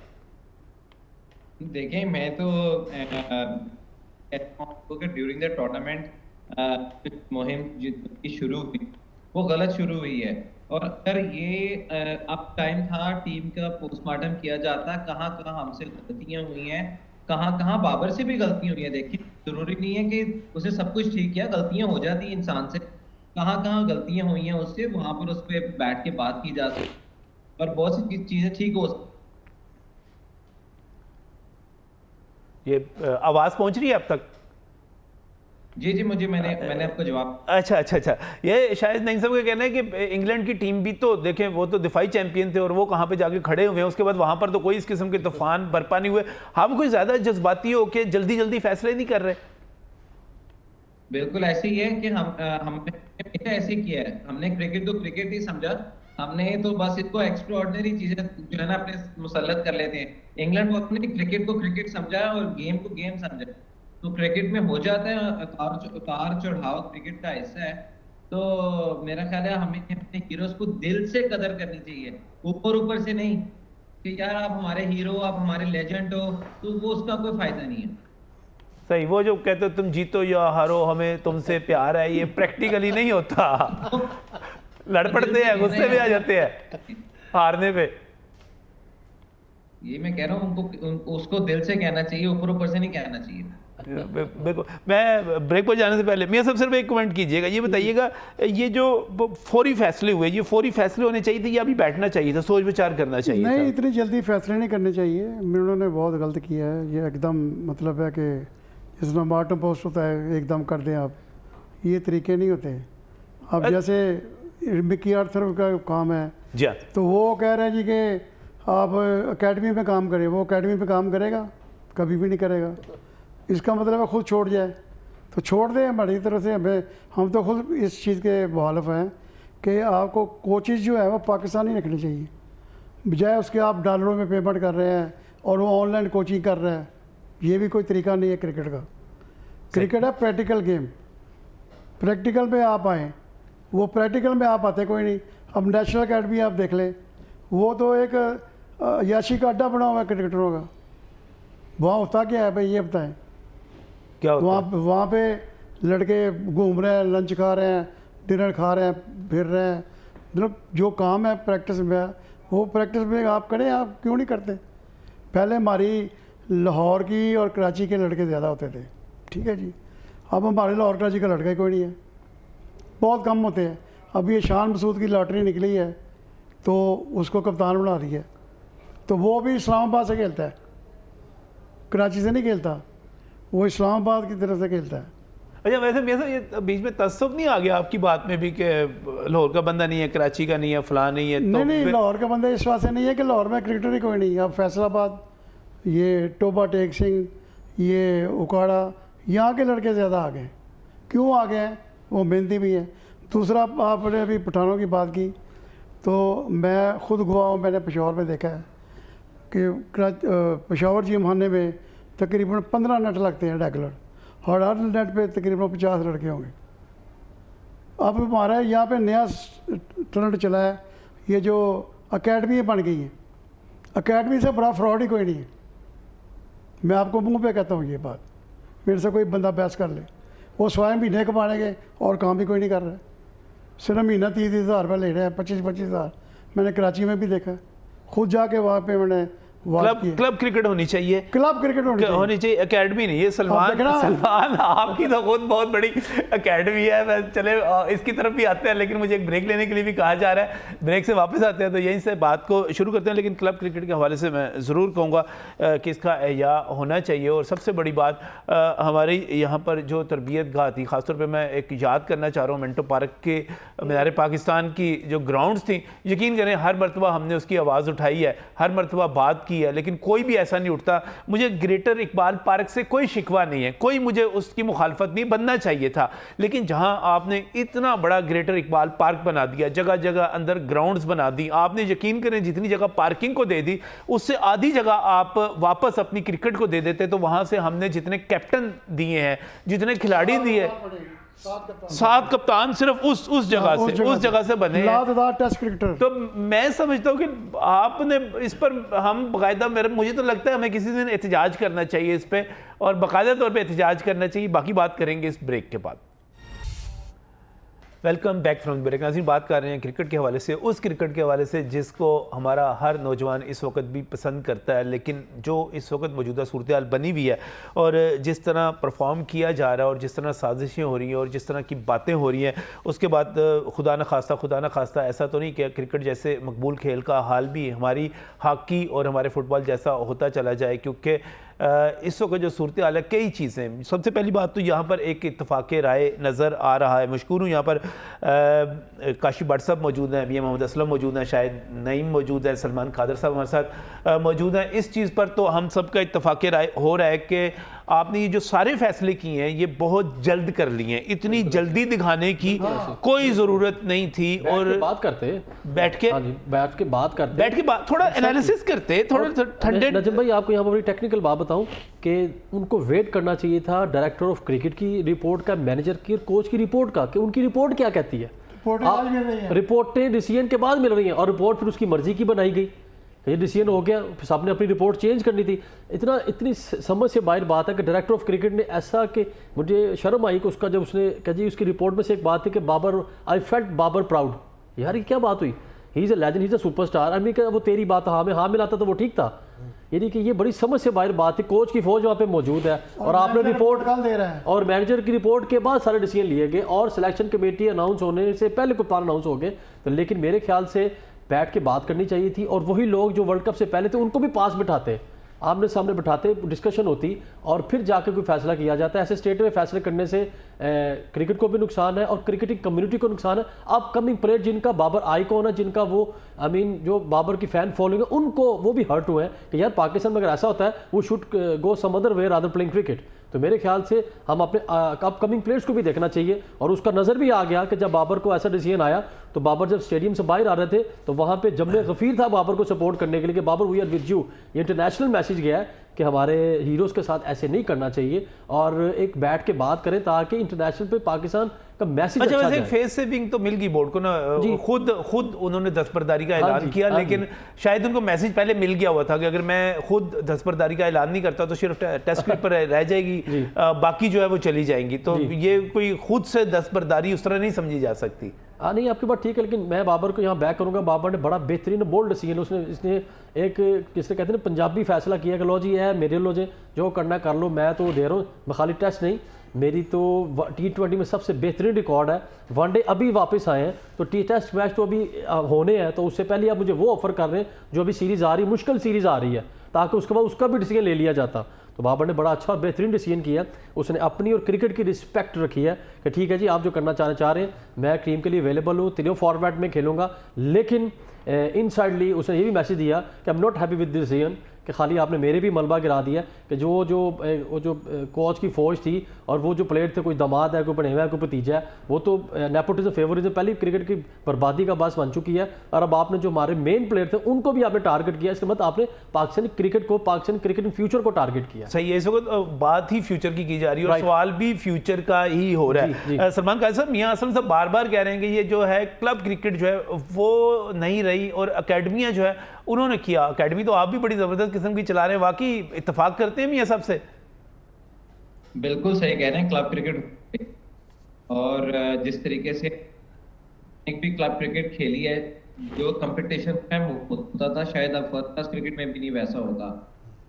देखें, मैं तो ड्यूरिंग द टूर्नामेंट मुहिम जितनी शुरू हुई वो गलत शुरू हुई है, और अगर ये अब टाइम था टीम का पोस्टमार्टम किया जाता, कहाँ कहाँ हमसे गलतियां हुई हैं, कहाँ कहाँ बाबर से भी गलतियां हुई हैं। देखिए, जरूरी नहीं है कि उसे सब कुछ ठीक किया, गलतियां हो जाती हैं इंसान से, कहाँ कहाँ गलतियां हुई हैं उससे, वहां पर उस पर बैठ के बात की जा सकती और बहुत सी चीजें ठीक हो सकती। ये आवाज़ पहुंच रही है अब तक? जी, मैंने आपको जवाब। अच्छा, ये शायद नहीं सब का कहना है कि इंग्लैंड की टीम भी तो देखें, वो तो दिफाई चैंपियन थे और वो कहाँ पे जाके खड़े हुए हैं, उसके बाद वहाँ पर तो कोई इस किस्म के तूफान बरपा नहीं हुए। हम कोई ज़्यादा जज्बाती हो के जल्दी फैसले नहीं कर रहे। बिल्कुल ऐसे ही है कि हमने ऐसे किया है, हमने क्रिकेट तो क्रिकेट ही समझा, हमने तो बस इसको एक्स्ट्राऑर्डिनरी चीजें जो है ना अपने मुसल्लत कर लेते हैं। इंग्लैंड वो अपने क्रिकेट को क्रिकेट समझा और गेम को गेम समझा, तो क्रिकेट में हो जाता है उतार चढ़ाव, क्रिकेट का हिस्सा है। तो मेरा ख्याल है हमें अपने हीरोज को दिल से कदर करनी चाहिए, ऊपर से नहीं कि यार आप हमारे हीरो, आप हमारे लेजेंड हो, तो वो उसका कोई फायदा नहीं है। सही, वो जो कहते हो तुम जीतो या हारो हमें तुमसे प्यार है, ये प्रैक्टिकली नहीं होता। लड़ पड़ते हैं, गुस्से में आ जाते हैं हारने पे। ये मैं कह रहा हूँ उनको उसको दिल से कहना चाहिए, ऊपर ऊपर से नहीं कहना चाहिए। बिल्कुल। मैं ब्रेक पर जाने से पहले मियां साहब सिर्फ एक कमेंट कीजिएगा, ये बताइएगा ये जो फौरी फैसले हुए, ये फौरी फैसले होने चाहिए थे या अभी बैठना चाहिए था, सोच विचार करना चाहिए था? नहीं, इतनी जल्दी फैसले नहीं करने चाहिए, उन्होंने बहुत गलत किया है। ये एकदम मतलब है कि जिस नंबर पोस्ट होता है एकदम कर दें आप, ये तरीके नहीं होते। अब जैसे मिकी आर्थर का काम है जी, तो वो कह रहे हैं जी कि आप एकेडमी में काम करें, वो एकेडमी में काम करेगा? कभी भी नहीं करेगा। इसका मतलब है खुद छोड़ जाए, तो छोड़ दें हमारी तरफ से। हम तो खुद इस चीज़ के मुखालिफ हैं कि आपको कोचेज़ जो है वो पाकिस्तानी रखने चाहिए, बजाय उसके आप डॉलरों में पेमेंट कर रहे हैं और वो ऑनलाइन कोचिंग कर रहे हैं। ये भी कोई तरीका नहीं है क्रिकेट का। क्रिकेट है प्रैक्टिकल गेम, प्रैक्टिकल पे आप आएँ, वो प्रैक्टिकल में आप आते कोई नहीं। अब नेशनल अकेडमी आप देख लें, वो तो एक याशी का अड्डा बना हुआ है क्रिकेटरों का। वहाँ होता क्या है भाई, ये बताएं? क्या होता है? वहाँ पे लड़के घूम रहे हैं, लंच खा रहे हैं, डिनर खा रहे हैं, फिर रहे हैं। मतलब जो काम है प्रैक्टिस में, वो प्रैक्टिस में आप करें, आप क्यों नहीं करते? पहले हमारी लाहौर की और कराची के लड़के ज़्यादा होते थे, ठीक है जी। अब हमारे लाहौर कराची का लड़का ही कोई नहीं है, बहुत कम होते हैं। अब ये शान मसूद की लॉटरी निकली है तो उसको कप्तान बना दिया, तो वो भी इस्लामाबाद से खेलता है, कराची से नहीं खेलता, वो इस्लामाबाद की तरफ से खेलता है। अच्छा, वैसे मेरे साथ ये बीच में तसव्वुफ नहीं आ गया आपकी बात में भी कि लाहौर का बंदा नहीं है, कराची का नहीं है, फलां नहीं है? तो नहीं, लाहौर का बंदा इस बात से नहीं है कि लाहौर में क्रिकेटर ही कोई नहीं है। अब फैसलाबाद, ये टोबा टेक सिंह, ये उकाड़ा, यहाँ के लड़के ज़्यादा आ गए। क्यों आ गए हैं? वो मेहनती भी हैं। दूसरा, आपने अभी पठानों की बात की, तो मैं खुद गवाह हूँ, मैंने पेशावर में देखा है कि पेशावर जिमखाने में तकरीबन 15 नेट लगते हैं रेगुलर, और हर नेट पे तकरीबन 50 लड़के होंगे। अब हमारा यहाँ पे नया ट्रेंड चला है, ये जो अकेडमी बन गई है, अकेडमी से बड़ा फ्रॉड ही कोई नहीं है। मैं आपको मुंह पे कहता हूँ ये बात, मेरे से कोई बंदा बहस कर ले, वो स्वयं महीने कमाएंगे और काम भी कोई नहीं कर रहा है। सिर्फ महीना 30-30 हज़ार रुपये ले रहे हैं, 25-25 हज़ार। मैंने कराची में भी देखा, खुद जाके वहाँ पे मैंने क्लब क्रिकेट होनी चाहिए, क्लब क्रिकेट होनी चाहिए, एकेडमी नहीं। ये सलमान आपकी तो खुद बहुत बड़ी एकेडमी है। मैं चले इसकी तरफ भी आते हैं, लेकिन मुझे एक ब्रेक लेने के लिए भी कहा जा रहा है। ब्रेक से वापस आते हैं तो यहीं से बात को शुरू करते हैं। लेकिन क्लब क्रिकेट के हवाले से मैं ज़रूर कहूँगा कि इसका एहया होना चाहिए। और सबसे बड़ी बात, हमारे यहाँ पर जो तरबियत गाह थी, ख़ासतौर पर मैं एक याद करना चाह रहा हूँ, मिंटो पार्क के मीनार पाकिस्तान की जो ग्राउंड्स थी, यकीन करें हर मरतबा हमने उसकी आवाज़ उठाई है, हर मरतबा बात की है, लेकिन कोई भी ऐसा नहीं उठता। मुझे ग्रेटर इकबाल पार्क से कोई शिकवा नहीं है, कोई मुझे उसकी मुखालफत नहीं, बनना चाहिए था। लेकिन जहां आपने इतना बड़ा ग्रेटर इकबाल पार्क बना दिया, जगह जगह अंदर ग्राउंड्स बना दी, आपने यकीन करें जितनी जगह पार्किंग को दे दी, उससे आधी जगह आप वापस अपनी क्रिकेट को दे देते, तो वहां से हमने जितने कैप्टन दिए हैं, जितने खिलाड़ी दिए, 7 कप्तान सिर्फ उस जगह से बने टेस्ट क्रिकेटर। तो मैं समझता हूँ कि आपने इस पर हम बाकायदा, मुझे तो लगता है हमें किसी दिन एहतजाज करना चाहिए इस पे, और बाकायदा तौर पे एहतजाज करना चाहिए। बाकी बात करेंगे इस ब्रेक के बाद। Welcome back from break. नाज़रीन, बात कर रहे हैं क्रिकेट के हवाले से, उस क्रिकेट के हवाले से जिसको हमारा हर नौजवान इस वक्त भी पसंद करता है, लेकिन जो इस वक्त मौजूदा सूरत हाल बनी हुई है और जिस तरह परफॉर्म किया जा रहा है और जिस तरह साजिशें हो रही हैं और जिस तरह की बातें हो रही हैं, उसके बाद खुदा न खास्ता ऐसा तो नहीं कि क्रिकेट जैसे मकबूल खेल का हाल भी हमारी हॉकी और हमारे फुटबॉल जैसा होता चला जाए। क्योंकि इस वक्त जो सूरत हाल है, कई चीज़ें, सबसे पहली बात तो यहाँ पर एक इत्तफाक़ राय नज़र आ रहा है। मशकूर हूँ यहाँ पर काशी भट्ट साहब मौजूद हैं, मियां मोहम्मद असलम मौजूद हैं, शायद नईम मौजूद है, सलमान खादर साहब हमारे साथ मौजूद हैं। इस चीज़ पर तो हम सब का इत्तफाक़ राय हो रहा है कि आपने ये जो सारे फैसले किए हैं ये बहुत जल्द कर लिए हैं, इतनी जल्दी दिखाने की कोई ज़रूरत नहीं थी। और बात करते बैठ के थोड़ा एनालिसिस करते, थोड़ा ठंडे। नजम भाई, आपको यहाँ पर बड़ी टेक्निकल बात बताऊं कि उनको वेट करना चाहिए था डायरेक्टर ऑफ क्रिकेट की रिपोर्ट का, मैनेजर की और कोच की रिपोर्ट का, कि उनकी रिपोर्ट क्या कहती है। रिपोर्टें डिसीजन के बाद मिल रही हैं, और रिपोर्ट फिर उसकी मर्जी की बनाई गई। ये डिसीजन हो गया, फिर आपने अपनी रिपोर्ट चेंज करनी थी। इतनी समझ से बाहर बात है कि डायरेक्टर ऑफ क्रिकेट ने ऐसा, कि मुझे शर्म आई कि उसका, जब उसने कहा जी उसकी रिपोर्ट में से एक बात थी कि Babar, I felt Babar proud. यार ये क्या बात हुई he is a legend, he is a superstar. I mean वो तेरी बात हाँ में हाँ मिलाता तो वो ठीक था। यानी कि ये बड़ी समझ से बाहर बात थी। कोच की फौज वहाँ पे मौजूद है और आपने रिपोर्ट कल दे रहा है और मैनेजर की रिपोर्ट के बाद सारे डिसीजन लिए गए और सिलेक्शन कमेटी अनाउंस होने से पहले कप्तान अनाउंस हो गए। तो लेकिन मेरे ख्याल से बैठ के बात करनी चाहिए थी और वही लोग जो वर्ल्ड कप से पहले थे उनको भी पास बिठाते, आमने सामने बिठाते, डिस्कशन होती और फिर जाकर कोई फैसला किया जाता है। ऐसे स्टेट में फैसले करने से क्रिकेट को भी नुकसान है और क्रिकेटिंग कम्युनिटी को नुकसान है। अपकमिंग प्लेयर जिनका बाबर आइकॉन है, जिनका वो आई मीन जो बाबर की फैन फॉलोइंग है, उनको वो भी हर्ट हुए हैं कि यार पाकिस्तान में अगर ऐसा होता है वो should go some other way rather playing cricket. तो मेरे ख्याल से हम अपने अपकमिंग प्लेयर्स को भी देखना चाहिए और उसका नज़र भी आ गया कि जब बाबर को ऐसा डिसीजन आया तो बाबर जब स्टेडियम से बाहर आ रहे थे तो वहाँ पे जम्मे गफीर था बाबर को सपोर्ट करने के लिए कि Babar we are with you. ये इंटरनेशनल मैसेज गया है कि हमारे हीरोज़ के साथ ऐसे नहीं करना चाहिए और एक बैठ के बात करें ताकि इंटरनेशनल पे पाकिस्तान का मैसेज अच्छा। अच्छा वैसे जाए। फेस सेविंग तो मिल गई बोर्ड को ना, खुद उन्होंने दस्तबरदारी का हाँ ऐलान जी, किया, हाँ लेकिन शायद उनको मैसेज पहले मिल गया हुआ था कि अगर मैं खुद दस्तबरदारी का ऐलान नहीं करता तो सिर्फ टेस्ट क्रिकेट पर रह जाएगी, बाकी जो है वो चली जाएंगी। तो ये कोई खुद से दस्तबरदारी उस तरह नहीं समझी जा सकती। हाँ नहीं, आपकी बात ठीक है, लेकिन मैं बाबर को यहाँ बैक करूँगा। बाबर ने बड़ा बेहतरीन बोल्ड डिसीजन इसने एक किसने कहते हैं पंजाबी फैसला किया कि लो जी है मेरे लो जे जो करना कर लो, मैं तो दे रहा हूँ, मैं खाली टेस्ट नहीं, मेरी तो T20 में सबसे बेहतरीन रिकॉर्ड है, वनडे अभी वापस आए हैं तो टेस्ट मैच तो अभी होने हैं, तो उससे पहले आप मुझे वो ऑफर कर रहे हैं जो अभी सीरीज़ आ रही है, मुश्किल सीरीज़ आ रही है, ताकि उसके बाद उसका भी डिसीजन ले लिया जाता। तो बाबर ने बड़ा अच्छा और बेहतरीन डिसीजन किया, उसने अपनी और क्रिकेट की रिस्पेक्ट रखी है कि ठीक है जी आप जो करना चाह रहे हैं मैं टीम के लिए अवेलेबल हूँ, तीनों फॉर्मेट में खेलूंगा। लेकिन इनसाइडली उसने ये भी मैसेज दिया कि I am not happy with this decision, कि खाली आपने मेरे भी मलबा गिरा दिया कि जो कोच की फौज थी और वो जो प्लेयर थे, कोई दामाद है, कोई पनेवा है, कोई भतीजा है, वो तो नेपोटिज्म फेवरिज्म पहले क्रिकेट की बर्बादी का बास बन चुकी है। और अब आपने जो हमारे मेन प्लेयर थे उनको भी आपने टारगेट किया, इसके मतलब आपने पाकिस्तानी क्रिकेट को, पाकिस्तानी क्रिकेट फ्यूचर को टारगेट किया। सही है, इस वक्त बात ही फ्यूचर की जा रही है और सवाल भी फ्यूचर का ही हो रहा है। सलमान काजी साहब, मियां असलम साहब बार बार कह रहे हैं कि ये जो है क्लब क्रिकेट जो है वो नहीं रही और अकेडमियाँ जो है उन्होंने किया। अकेडमी तो आप भी बड़ी ज़बरदस्त किस्म की चला रहे हैं, वाकई इत्तेफाक करते हैं मियां साहब से? बिल्कुल सही कह रहे हैं, क्लब क्रिकेट और जिस तरीके से एक भी क्लब क्रिकेट खेली है, जो कंपटीशन में होता था शायद अब फर्स्ट क्लास क्रिकेट में भी नहीं वैसा होगा।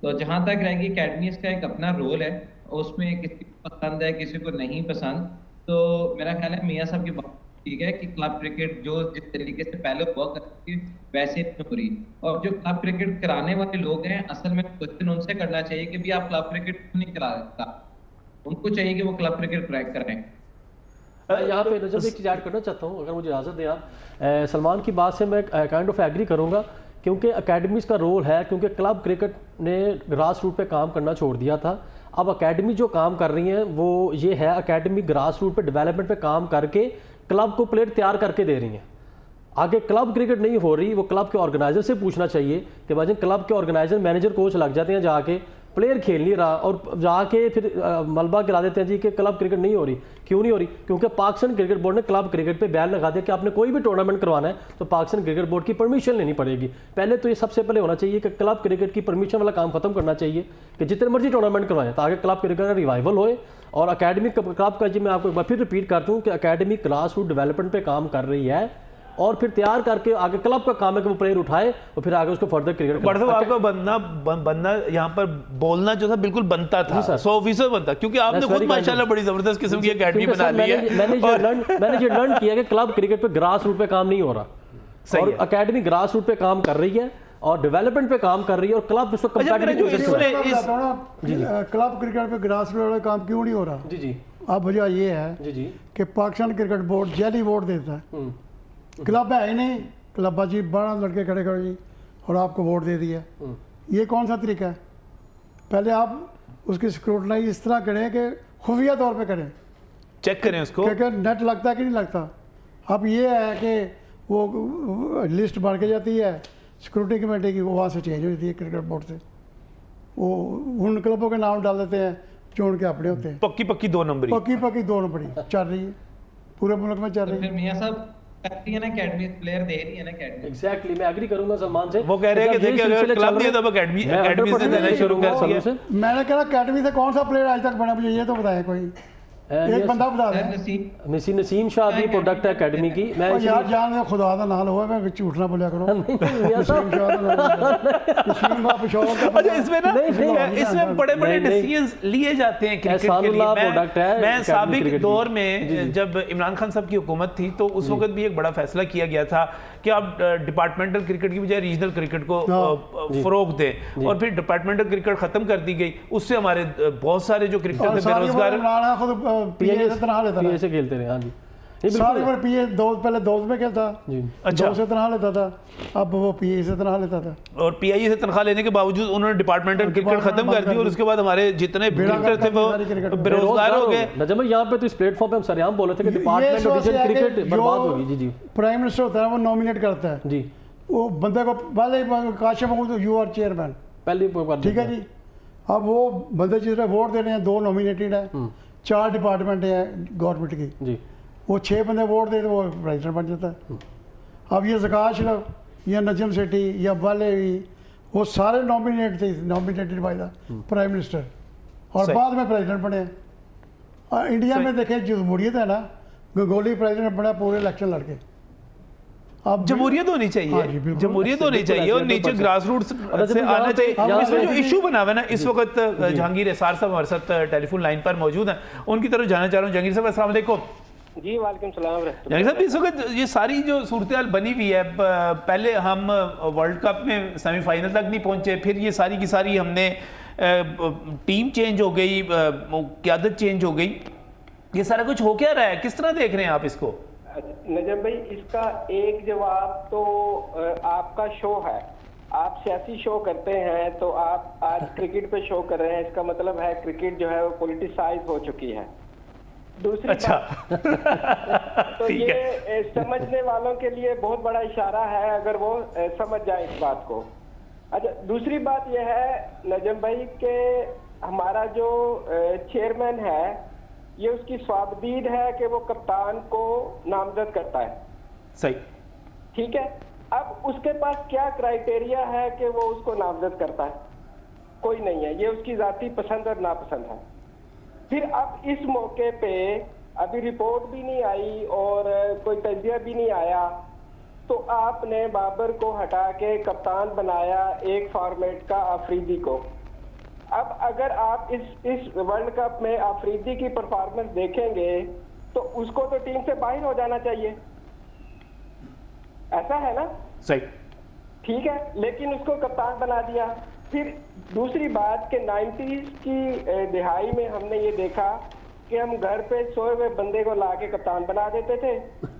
तो जहां तक रहेगी एकेडमीज का एक अपना रोल है, उसमें किसी को पसंद है किसी को नहीं पसंद, तो मेरा ख्याल है मियां साहब की बात ठीक है कि क्लब क्रिकेट जो जिस तरीके से पहले हुआ करती थी वैसे नहीं हो रही। और जो क्लब क्रिकेट कराने वाले लोग हैं, असल में क्वेश्चन उनसे करना चाहिए कि भी आप क्लब क्रिकेट क्यों नहीं करा रहे, उनको चाहिए कि वो क्लब क्रिकेट क्रैक करें। यहाँ पे नजर एक चीज़ ऐड करना चाहता हूँ, अगर मुझे इजाज़त दें आप। सलमान की बात से मैं काइंड ऑफ एग्री करूँगा, क्योंकि अकेडमीज़ का रोल है, क्योंकि क्लब क्रिकेट ने ग्रास रूट पे काम करना छोड़ दिया था। अब अकेडमी जो काम कर रही हैं वो ये है, अकेडमी ग्रास रूट पे डेवलपमेंट पे काम करके क्लब को प्लेयर तैयार करके दे रही हैं। आगे क्लब क्रिकेट नहीं हो रही, वो क्लब के ऑर्गेनाइजर से पूछना चाहिए कि भाई क्लब के ऑर्गेनाइजर मैनेजर कोच लग जाते हैं जाके, प्लेयर खेल नहीं रहा और जाके फिर मलबा गिरा देते हैं जी कि क्लब क्रिकेट नहीं हो रही। क्यों नहीं हो रही? क्योंकि पाकिस्तान क्रिकेट बोर्ड ने क्लब क्रिकेट पे बैन लगा दिया कि आपने कोई भी टूर्नामेंट करवाना है तो पाकिस्तान क्रिकेट बोर्ड की परमिशन लेनी पड़ेगी। पहले तो ये सबसे पहले होना चाहिए कि क्लब क्रिकेट की परमिशन वाला काम खत्म करना चाहिए कि जितने मर्जी टूर्नामेंट करवाएं ताकि क्लब क्रिकेट का रिवाइवल होए। और अकेडमी क्लब का जी मैं आपको एक बार फिर रिपीट करता हूँ कि अकेडमी ग्रास रूट डेवलपमेंट पे काम कर रही है और फिर तैयार करके आगे क्लब का काम है कि वो प्लेयर उठाए और फिर आगे उसको फर्दर क्रिकेट बट साहब आपका बनना यहाँ पर बोलना जो था बिल्कुल बनता था, 100% बनता, क्योंकि आपने खुद माशाल्लाह बड़ी जबरदस्त किस्म की एकेडमी बना ली है। मैंने ये लर्न किया कि क्लब क्रिकेट पे ग्रास रूट पे काम नहीं हो रहा और अकेडमी ग्रास रूट पे काम कर रही है और डेवलपमेंट पे काम कर रही है और क्लब उसको क्लब क्रिकेट पे ग्रास रूट पे काम क्यों नहीं हो रहा? जी जी, अब वजह ये है जी कि पाकिस्तान क्रिकेट बोर्ड जैली वोट देता है, क्लब है ही नहीं, क्लब जी 12 लड़के खड़े करो जी और आपको वोट दे दिया। ये कौन सा तरीका है? पहले आप उसकी स्क्रूटनाइज इस तरह करें कि खुफिया तौर पे करें, चेक करें उसको क्योंकि नेट लगता है कि नहीं लगता। अब ये है कि वो लिस्ट बढ़ के जाती है सिक्योरिटी कमेटी की, वो वहाँ से चेंज हो जाती है क्रिकेट बोर्ड से, वो उन क्लबों के नाम डाल देते हैं जो उनके अपने होते हैं। पक्की 2 नंबरी दो नंबरी चल रही है, पूरे मुल्क में चल रही है। मियां साहब करती है ना एकेडमी, प्लेयर दे रही है ना एकेडमी। एग्जैक्टली, मैं एग्री करूंगा सलमान से। वो कह रहे हैं कि देखिए अगर क्लब दिया तब एकेडमी से देना शुरू कर दिया। मैंने कहा एकेडमी से कौन सा प्लेयर आज तक बना, मुझे ये तो बताया कोई। एक बंदा बता सर दें। नसीम नसीम शाह भी प्रोडक्ट है अकेडमी की। मैं और यार जान दे खुदा दा नाल होए, मैं झूठ ना बोलिया करो। मियां साहब, नसीम बाप शौक का अच्छा, इसमें ना इसमें बड़े बड़े नहीं, नहीं। डिसीजंस लिए जाते हैं क्रिकेट के एहसानुल्लाह लिए। प्रोडक्ट है मैं अकेडमी साबिक क्रिकेट दौर की। में जब इमरान खान साहब की हुकूमत थी तो उस वक्त भी एक बड़ा फैसला किया गया था कि आप डिपार्टमेंटल क्रिकेट की बजाय रीजनल क्रिकेट को फरोग दें, और फिर डिपार्टमेंटल क्रिकेट खत्म कर दी गई। उससे हमारे बहुत सारे जो क्रिकेटर थे बेरोजगार। खुद पीए से तनख्वाह लेता पीए था, से खेलते रहे। हाँ जी, ये सारी बिल्कुल उम्र पीए दो, पहले दो में खेलता, जी। अच्छा। 2 से तनख्वाह लेता था, अब वो पीए से तनख्वाह लेता था। और पीआईए से तनख्वाह लेने के बावजूद उन्होंने डिपार्टमेंटल क्रिकेट खत्म कर दी, और उसके बाद हमारे जितने क्रिकेटर थे वो बेरोजगार हो गए। नजम भाई, यहाँ पे तो इस प्लेटफॉर्म पे हम सरेआम बोले थे कि डिपार्टमेंट ये डिवीजन क्रिकेट बर्बाद होगी। जी जी प्राइम मिनिस्टर होता है वो नॉमिनेट करता है, जी, वो बंदे को पहले Kashif Mahmood you are chairman, पहले ठीक है जी। अब वो बंदे जिसने वोट देने हैं 2 नॉमिनेटेड है, 4 डिपार्टमेंट है गवर्नमेंट की, जी, वो 6 बंदे वोट दे तो वो प्रेसिडेंट बन जाता है। अब ये ज़काश या नजम सेठी या वाले भी वो सारे नॉमिनेट थे, nominated by the prime minister, और सही। बाद में प्रेसिडेंट बने। और इंडिया में देखें जमहूरियत है ना, गंगोली प्रेसिडेंट बना पूरे इलेक्शन लड़के। अब जमहूरियत होनी हाँ जी, चाहिए, बिल्कुल। जमहूरियत होनी बिल्कुल चाहिए, और ऐसे नीचे 100% ग्रास रूट्स और से जब आना यहाँ चाहिए। पे- इसमें जो यहाँ इशू बना हुआ है ना, इस वक्त जहांगीर एसार साहब हमारे साथ टेलीफोन लाइन पर मौजूद हैं, उनकी तरफ जाना चाह रहा हूँ। जहांगीर साहब अस्सलाम वालेकुम। जी वालेकुम सलाम। जहांगीर साहब, इस वक्त ये सारी जो सूरत हाल बनी हुई है, पहले हम वर्ल्ड कप में सेमीफाइनल तक नहीं पहुंचे, फिर ये सारी की सारी हमने टीम चेंज हो गई, क़यादत चेंज हो गई, ये सारा कुछ हो क्या रहा है, किस तरह देख रहे हैं आप इसको? नजम भाई, इसका एक जवाब तो आपका शो है। आप सियासी शो करते हैं तो आप आज क्रिकेट पे शो कर रहे हैं, इसका मतलब है क्रिकेट जो है वो पॉलिटिसाइज हो चुकी है। दूसरी अच्छा। बात तो ठीक ये समझने वालों के लिए बहुत बड़ा इशारा है अगर वो समझ जाए इस बात को। अच्छा, दूसरी बात यह है नजम भाई के हमारा जो चेयरमैन है, ये उसकी स्वाबदीद है कि वो कप्तान को नामजद करता है, सही, ठीक है। अब उसके पास क्या क्राइटेरिया है कि वो उसको नामजद करता है? कोई नहीं है, ये उसकी जाती पसंद और नापसंद है। फिर अब इस मौके पे अभी रिपोर्ट भी नहीं आई और कोई तजिया भी नहीं आया, तो आपने बाबर को हटा के कप्तान बनाया एक फॉर्मेट का अफरीदी को। अब अगर आप इस वर्ल्ड कप में अफरीदी की परफॉर्मेंस देखेंगे तो उसको तो टीम से बाहर हो जाना चाहिए, ऐसा है ना? सही, ठीक है, लेकिन उसको कप्तान बना दिया। फिर दूसरी बात कि 90s की दिहाई में हमने ये देखा कि हम घर पे सोए हुए बंदे को लाके कप्तान बना देते थे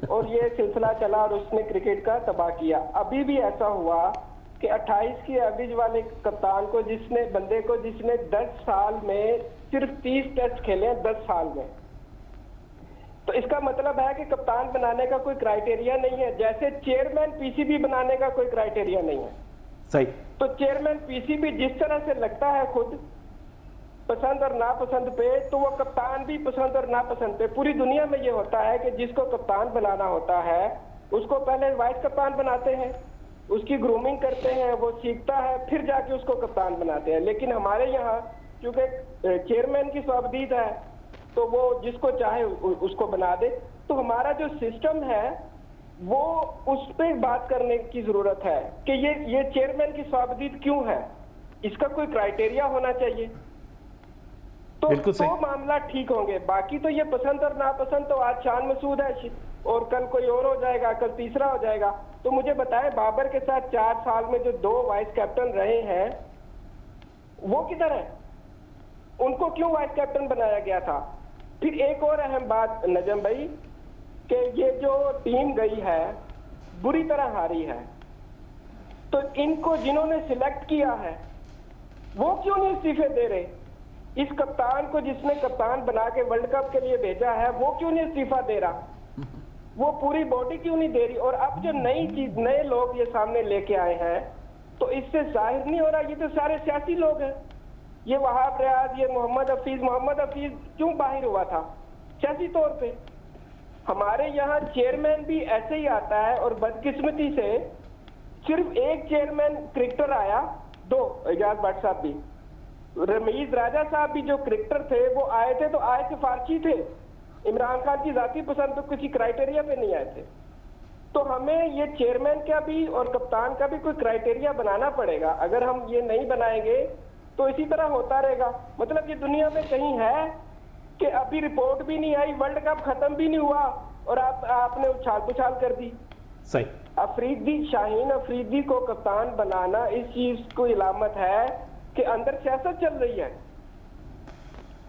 और ये सिलसिला चला और उसने क्रिकेट का तबाह किया। अभी भी ऐसा हुआ कि 28 की एवरेज वाले कप्तान को जिसने 10 साल में सिर्फ 30 टेस्ट खेले हैं 10 साल में, तो इसका मतलब है कि कप्तान बनाने का कोई क्राइटेरिया नहीं है, जैसे चेयरमैन पीसीबी बनाने का कोई क्राइटेरिया नहीं है। सही, तो चेयरमैन पीसीबी जिस तरह से लगता है खुद पसंद और नापसंद पे, तो वो कप्तान भी पसंद और नापसंद पे। पूरी दुनिया में ये होता है कि जिसको कप्तान बनाना होता है उसको पहले वाइस कप्तान बनाते हैं, उसकी ग्रूमिंग करते हैं, वो सीखता है, फिर जाके उसको कप्तान बनाते हैं। लेकिन हमारे यहाँ क्योंकि चेयरमैन की स्वाबदीद है तो वो जिसको चाहे उसको बना दे। तो हमारा जो सिस्टम है वो उस पर बात करने की जरूरत है कि ये चेयरमैन की स्वाबदीद क्यों है, इसका कोई क्राइटेरिया होना चाहिए, तो मामला ठीक होंगे। बाकी तो ये पसंद और नापसंद तो आज शान मसूद है और कल कोई और हो जाएगा, कल तीसरा हो जाएगा। तो मुझे बताएं, बाबर के साथ 4 साल में जो 2 वाइस कैप्टन रहे हैं वो किधर है? उनको क्यों वाइस कैप्टन बनाया गया था? फिर एक और अहम बात नजम भाई, कि ये जो टीम गई है बुरी तरह हारी है, तो इनको जिन्होंने सिलेक्ट किया है वो क्यों नहीं इस्तीफे दे रहे? इस कप्तान को जिसने कप्तान बना के वर्ल्ड कप के लिए भेजा है वो क्यों नहीं इस्तीफा दे रहा? वो पूरी बॉडी क्यों नहीं दे रही? और अब जो नए लोग ये सामने लेके आए हैं तो इससे जाहिर नहीं हो रहा ये तो सारे सियासी लोग हैं। ये वहाब रियाज, ये मोहम्मद हफीज क्यों बाहर हुआ था? सियासी तौर पे। हमारे यहाँ चेयरमैन भी ऐसे ही आता है और बदकिस्मती से सिर्फ एक चेयरमैन क्रिकेटर आया, 2 एजाज भट्ट साहब भी, रमीज राजा साहब भी जो क्रिकेटर थे वो आए थे तो आए सिफारशी थे, इमरान खान की जाती पसंद तो किसी क्राइटेरिया पे नहीं आए थे। तो हमें ये चेयरमैन का भी और कप्तान का भी कोई क्राइटेरिया बनाना पड़ेगा। अगर हम ये नहीं बनाएंगे तो इसी तरह होता रहेगा। मतलब ये दुनिया में कहीं है कि अभी रिपोर्ट भी नहीं आई, वर्ल्ड कप खत्म भी नहीं हुआ और आपने उछाल पुछाल कर दी। सही। शाहीन अफरीदी को कप्तान बनाना इस चीज को इलामत है कि अंदर सियासत चल रही है,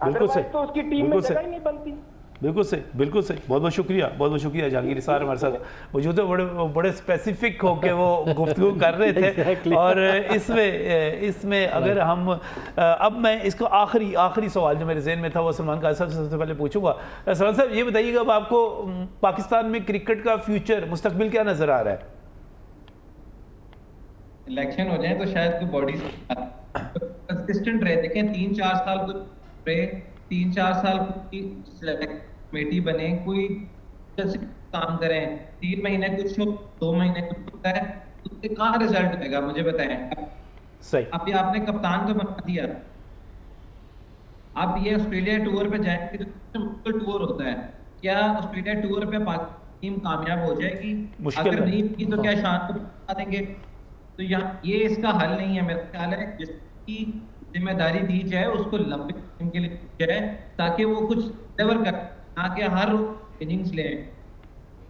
अदरवाइज तो उसकी टीम में जगह ही नहीं बनती। बिल्कुल सही, बिल्कुल सही। बहुत बहुत शुक्रिया, बहुत बहुत शुक्रिया जहांगीर निसार हमारे साथ मौजूद है। बड़े स्पेसिफिक होके वो गुफ्तगू कर रहे थे। Exactly. और इसमें अगर हम अब मैं इसका आखिरी सवाल जो मेरे जहन में था वो सलमान काजी साहब से सबसे पहले पूछूंगा। सलमान साहब ये बताइएगा, अब आपको पाकिस्तान में क्रिकेट का फ्यूचर, मुस्तकबिल क्या नजर आ रहा है? इलेक्शन हो जाए तो शायद कोई बॉडी कंसिस्टेंट रहे। देखें 3-4 साल को रहे, 3-4 साल की कमेटी बने, कोई काम करें, 3 महीने कुछ हो, 2 महीने कुछ होता है, उससे कहाँ रिजल्ट आएगा मुझे बताएं। सही। अभी आपने कप्तान तो बना दिया, अब ये ऑस्ट्रेलिया टूर पे जाएंगे तो मुश्किल टूर होता है, क्या ऑस्ट्रेलिया टूर पे पाकिस्तान टीम कामयाब हो जाएगी? मुश्किल अगर है। नहीं की तो क्या शान को बता देंगे? तो यहाँ ये इसका हल नहीं है। मेरा ख्याल है जिसकी जिम्मेदारी दी जाए उसको लंबे टाइम के लिए दी जाए ताकि वो कुछ डिलीवर कर, ना कि हर इनिंग्स ले।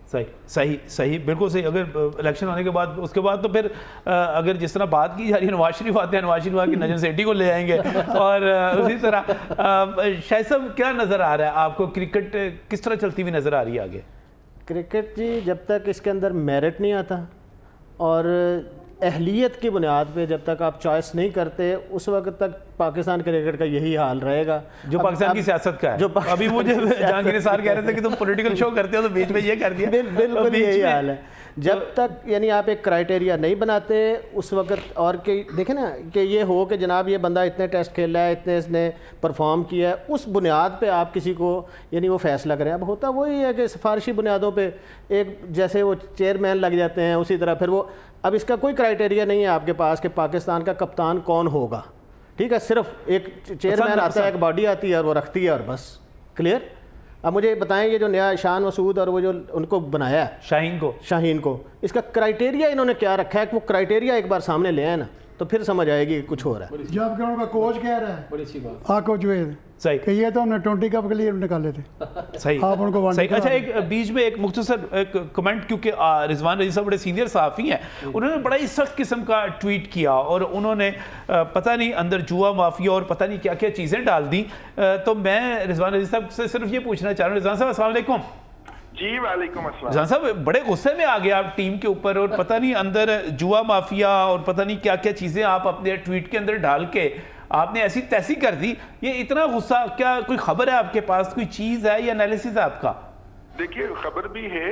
सही सही सही, बिल्कुल सही। अगर इलेक्शन होने के बाद उसके बाद तो फिर अगर जिस तरह बात की जा रही है, नवाज शरीफ आते हैं, नवाज शरीफ आके नजम सेठी को ले आएंगे। और उसी तरह शाहिद साहब क्या नज़र आ रहा है आपको, क्रिकेट किस तरह चलती हुई नज़र आ रही है आगे? क्रिकेट जी जब तक इसके अंदर मेरिट नहीं आता और अहलियत की बुनियाद पे जब तक आप चॉइस नहीं करते, उस वक्त तक पाकिस्तान क्रिकेट का यही हाल रहेगा जो पाकिस्तान की सियासत का है। जो अभी मुझे जहांगीर निसार कह रहे थे कि तुम पॉलिटिकल शो करते हो तो बीच में ये कर दिया। बिल्कुल यही हाल है। जब तक यानी आप एक क्राइटेरिया नहीं बनाते उस वक्त, और कि देखें ना कि ये हो कि जनाब ये बंदा इतने टेस्ट खेला है, इतने इसने परफॉर्म किया है, उस बुनियाद पे आप किसी को यानी वो फैसला करें। अब होता वही है कि सिफारशी बुनियादों पे एक जैसे वो चेयरमैन लग जाते हैं, उसी तरह फिर वो, अब इसका कोई क्राइटेरिया नहीं है आपके पास कि पाकिस्तान का कप्तान कौन होगा। ठीक है, सिर्फ एक चेयरमैन आता है, एक बॉडी आती है और वो रखती है और बस। क्लियर? अब मुझे बताएं ये जो नया शान मसूद और वो जो उनको बनाया है शाहीन को, इसका क्राइटेरिया इन्होंने क्या रखा है कि वो क्राइटेरिया एक बार सामने ले आए ना तो फिर समझ आएगी कि कुछ हो रहा है। जबकि उनका कोच कह रहा है, बड़ी अच्छी बात। आको जुवेद, सही कि ये तो हमने 20 कप के लिए निकाले थे। सही, आप उनको सही। करा अच्छा, एक बीच में एक मुख्तसर एक कमेंट, क्योंकि रिजवान रजीक साहब बड़े सीनियर सहाफ़ी हैं, उन्होंने बड़ा ही सख्त किस्म का ट्वीट किया और उन्होंने पता नहीं अंदर जुआ माफिया और पता नहीं क्या क्या चीज़ें डाल दी। तो मैं रिजवान रजीक साहब से सिर्फ ये पूछना चाह रहा हूँ। रिजवान साहब अस्सलाम वालेकुम। जी वालेकुम अस्सलाम। रिजवान साहब बड़े गुस्से में आ गए आप टीम के ऊपर, और पता नहीं अंदर जुआ माफिया और पता नहीं क्या क्या चीज़ें आप अपने ट्वीट के अंदर डाल के आपने ऐसी तैसी कर दी। ये इतना गुस्सा, क्या कोई खबर है आपके पास, कोई चीज़ है या एनालिसिस है आपका? देखिए खबर भी है,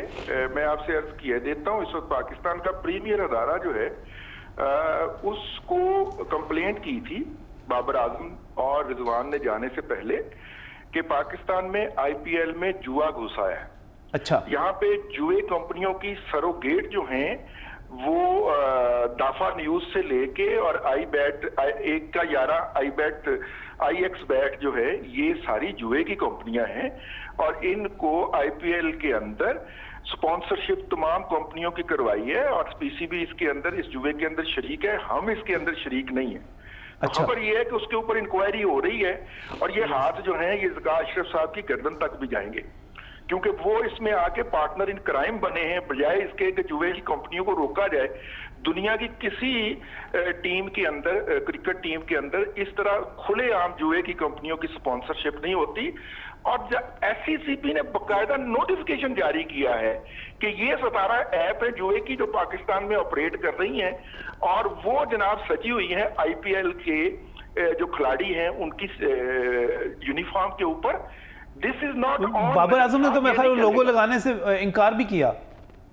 मैं आपसे अर्ज किया देता हूँ। इस वक्त पाकिस्तान का प्रीमियर अदारा जो है उसको कंप्लेंट की थी बाबर आजम और रिजवान ने जाने से पहले कि पाकिस्तान में IPL में जुआ घुसा है। अच्छा। यहाँ पे जुए कंपनियों की सरोगेट जो हैं वो दाफा न्यूज से लेके और iBet 1 का 11 iBet IX Bet जो है, ये सारी जुए की कंपनियां हैं और इनको IPL के अंदर स्पॉन्सरशिप तमाम कंपनियों की करवाई है और PCB इसके अंदर, इस जुए के अंदर शरीक है, हम इसके अंदर शरीक नहीं है। अच्छा। खबर ये है कि उसके ऊपर इंक्वायरी हो रही है और ये हाथ जो है ये ज़का अशरफ साहब की गर्दन तक भी जाएंगे, क्योंकि वो इसमें आके पार्टनर इन क्राइम बने हैं। बजाय इसके कि जुए की कंपनियों को रोका जाए, दुनिया की किसी टीम के अंदर, क्रिकेट टीम के अंदर इस तरह खुलेआम जुए की कंपनियों की स्पॉन्सरशिप नहीं होती। और SCCP ने बाकायदा नोटिफिकेशन जारी किया है कि ये 17 ऐप है जुए की जो पाकिस्तान में ऑपरेट कर रही हैं और वो जनाब सजी हुई है IPL के जो खिलाड़ी हैं उनकी यूनिफॉर्म के ऊपर। This is not on. Babar Azam ने तो मेरे ख्याल लोगो लगाने से इनकार भी किया।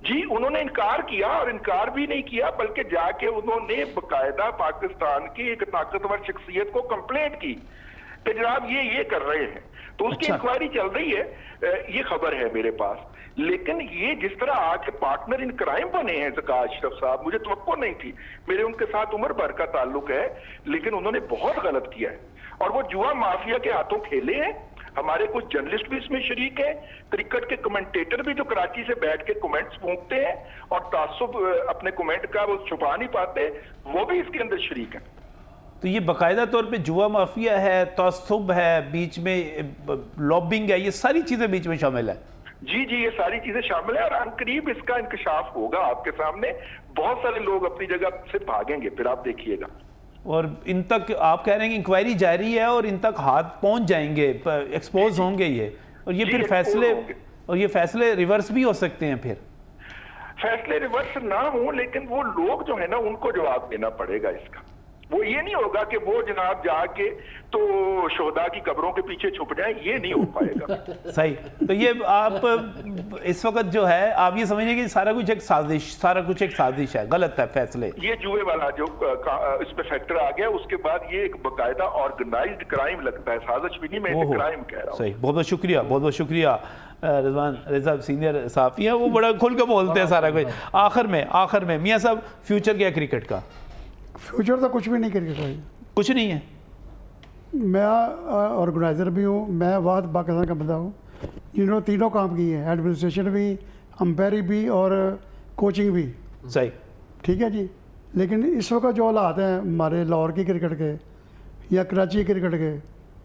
जी, उन्होंने इनकार किया और इनकार भी नहीं किया बल्कि जाके उन्होंने बाकायदा पाकिस्तान की एक ताकतवर शख्सियत को कंप्लेंट की कि जनाब ये कर रहे हैं, तो उसकी इंक्वायरी चल रही है, ये खबर है मेरे पास। लेकिन ये जिस तरह आके पार्टनर इन क्राइम बने हैं ज़का अशरफ साहब, मुझे तवक्को नहीं थी। मेरे उनके साथ उम्र भर का ताल्लुक है, लेकिन उन्होंने बहुत गलत किया है और वो जुआ माफिया के हाथों खेले हैं। हमारे कुछ जर्नलिस्ट भी इसमें शरीक हैं, क्रिकेट के कमेंटेटर भी जो कराची से बैठ के कमेंट्स फूंकते हैं और तासुब अपने कमेंट का वो छुपा नहीं पाते, वो भी इसके अंदर शरीक हैं। तो ये बाकायदा तौर पे जुआ माफिया है, तासुब है, बीच में लॉबिंग है, ये सारी चीज़ें बीच में शामिल है। जी जी, ये सारी चीजें शामिल है और अनकरीब इसका इंकशाफ होगा आपके सामने। बहुत सारे लोग अपनी जगह से भागेंगे, फिर आप देखिएगा। और इन तक आप कह रहे हैं कि इंक्वायरी जारी है और इन तक हाथ पहुंच जाएंगे, एक्सपोज होंगे ये, और ये फिर फैसले, और ये फैसले रिवर्स भी हो सकते हैं। फिर फैसले रिवर्स ना हो, लेकिन वो लोग जो है ना उनको जवाब देना पड़ेगा इसका। वो ये नहीं होगा कि वो जनाब जाके तो शोहदा की कब्रों के पीछे छुप जाए, ये नहीं हो पाएगा। सही। तो ये आप इस वक्त जो है आप ये समझिए कि सारा कुछ एक साजिश है, गलत है फैसले। ये जुए वाला जो इस पे फैक्टर आ गया, उसके बाद ये एक बाकायदा ऑर्गेनाइज्ड क्राइम लगता है, साजिश भी नहीं, मैं इसे क्राइम कह रहा हूँ। सही, बहुत बहुत शुक्रिया, बहुत बहुत शुक्रिया। रिजवान रज़ा सीनियर सहाफ़ी हैं, वो बड़ा खुल के बोलते हैं सारा कुछ। आखिर में मियाँ साहब, फ्यूचर क्या क्रिकेट का? फ्यूचर तो कुछ भी नहीं क्रिकेट का, कुछ नहीं है। मैं ऑर्गेनाइज़र भी हूँ, मैं वाद पाकिस्तान का बंदा हूँ जिन्होंने तीनों काम किए हैं, एडमिनिस्ट्रेशन भी, अंपायरिंग भी और कोचिंग भी। सही, ठीक है जी। लेकिन इस वक्त जो हालात हैं हमारे लाहौर की क्रिकेट के या कराची क्रिकेट के,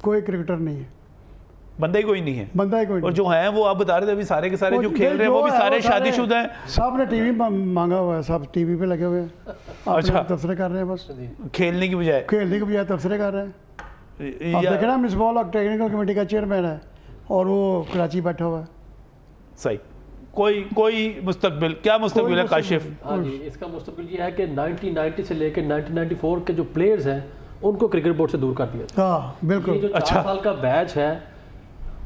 कोई क्रिकेटर नहीं है, बंदा ही कोई नहीं है। बंदा ही कोई और नहीं। जो हैं वो आप बता रहे थे अभी सारे के सारे जो खेल रहे हैं वो भी सारे शादीशुदा हैं। सब ने टीवी मांगा हुआ है, सब टीवी पे लगे हुए हैं, अच्छा, तबसरे कर रहे हैं, बस खेलने की बजाय तबसरे कर रहे हैं। आप या- देखें ना, मिसबॉल और टेक्निकल कमेटी का चेयरमैन है और वो कराची बैठा हुआ है। सही। कोई मुस्तकबिल, क्या मुस्तकबिल है काशिफ? हाँ जी, इसका मुस्तकबिल ये है कि 1990 से लेकर 1994 के जो प्लेयर्स हैं उनको क्रिकेट बोर्ड से दूर कर दिया। हाँ ये बिल्कुल। जो 4 साल का बैच है,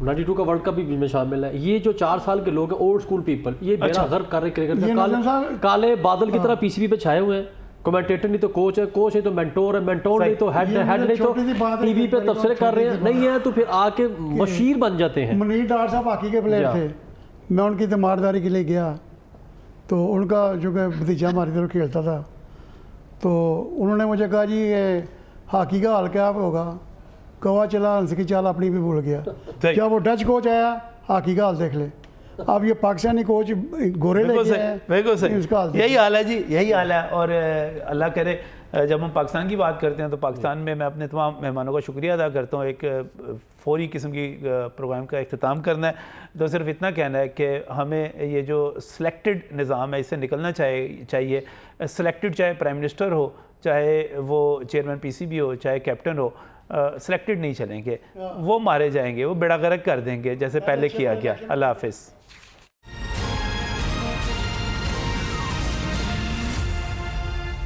92 का वर्ल्ड कप भी बीच में शामिल है, ये जो 4 साल के लोग हैं, ओल्ड स्कूल पीपल, ये बेड़ा गर्क कर रहे क्रिकेट ये का। नजम साहब- काले बादल की तरह पीसीबी पे छाए हुए हैं। कमेंटेटर नहीं तो कोच है, कोच नहीं तो मेंटोर है, मेंटोर नहीं तो हेड ये है, हेड नहीं तो छोटी सी बात है, टीवी पे बड़ी तबसरे कर रहे हैं, छोटी सी नहीं है तो फिर आके मशीर बन जाते हैं। मुनीर डार साहब हॉकी के प्लेयर थे, मैं उनकी तीमारदारी के लिए गया तो उनका जो कि भतीजा हमारी तरफ खेलता था, तो उन्होंने मुझे कहा जी ये हॉकी का हाल क्या होगा? कवा चला हंस की चाल अपनी भी भूल गया। जब वो डच कोच आया, हॉकी का हाल देख ले। अब ये पाकिस्तानी कोच गोरे लेके आए, बिल्कुल सही, इसका हाल यही हाल है जी, यही हाल है। और अल्लाह करे जब हम पाकिस्तान की बात करते हैं तो पाकिस्तान में मैं अपने तमाम मेहमानों का शुक्रिया अदा करता हूँ। एक फौरी किस्म की प्रोग्राम का इख्तिताम करना है, तो सिर्फ इतना कहना है कि हमें ये जो सिलेक्टेड निज़ाम है इससे निकलना चाहिए। सिलेक्टेड चाहे प्राइम मिनिस्टर हो, चाहे वो चेयरमैन पीसीबी हो, चाहे कैप्टन हो, सिलेक्टेड नहीं चलेंगे, वो मारे जाएंगे, वो बेड़ा गर्क कर देंगे जैसे पहले किया गया। अल्लाह हाफिज़।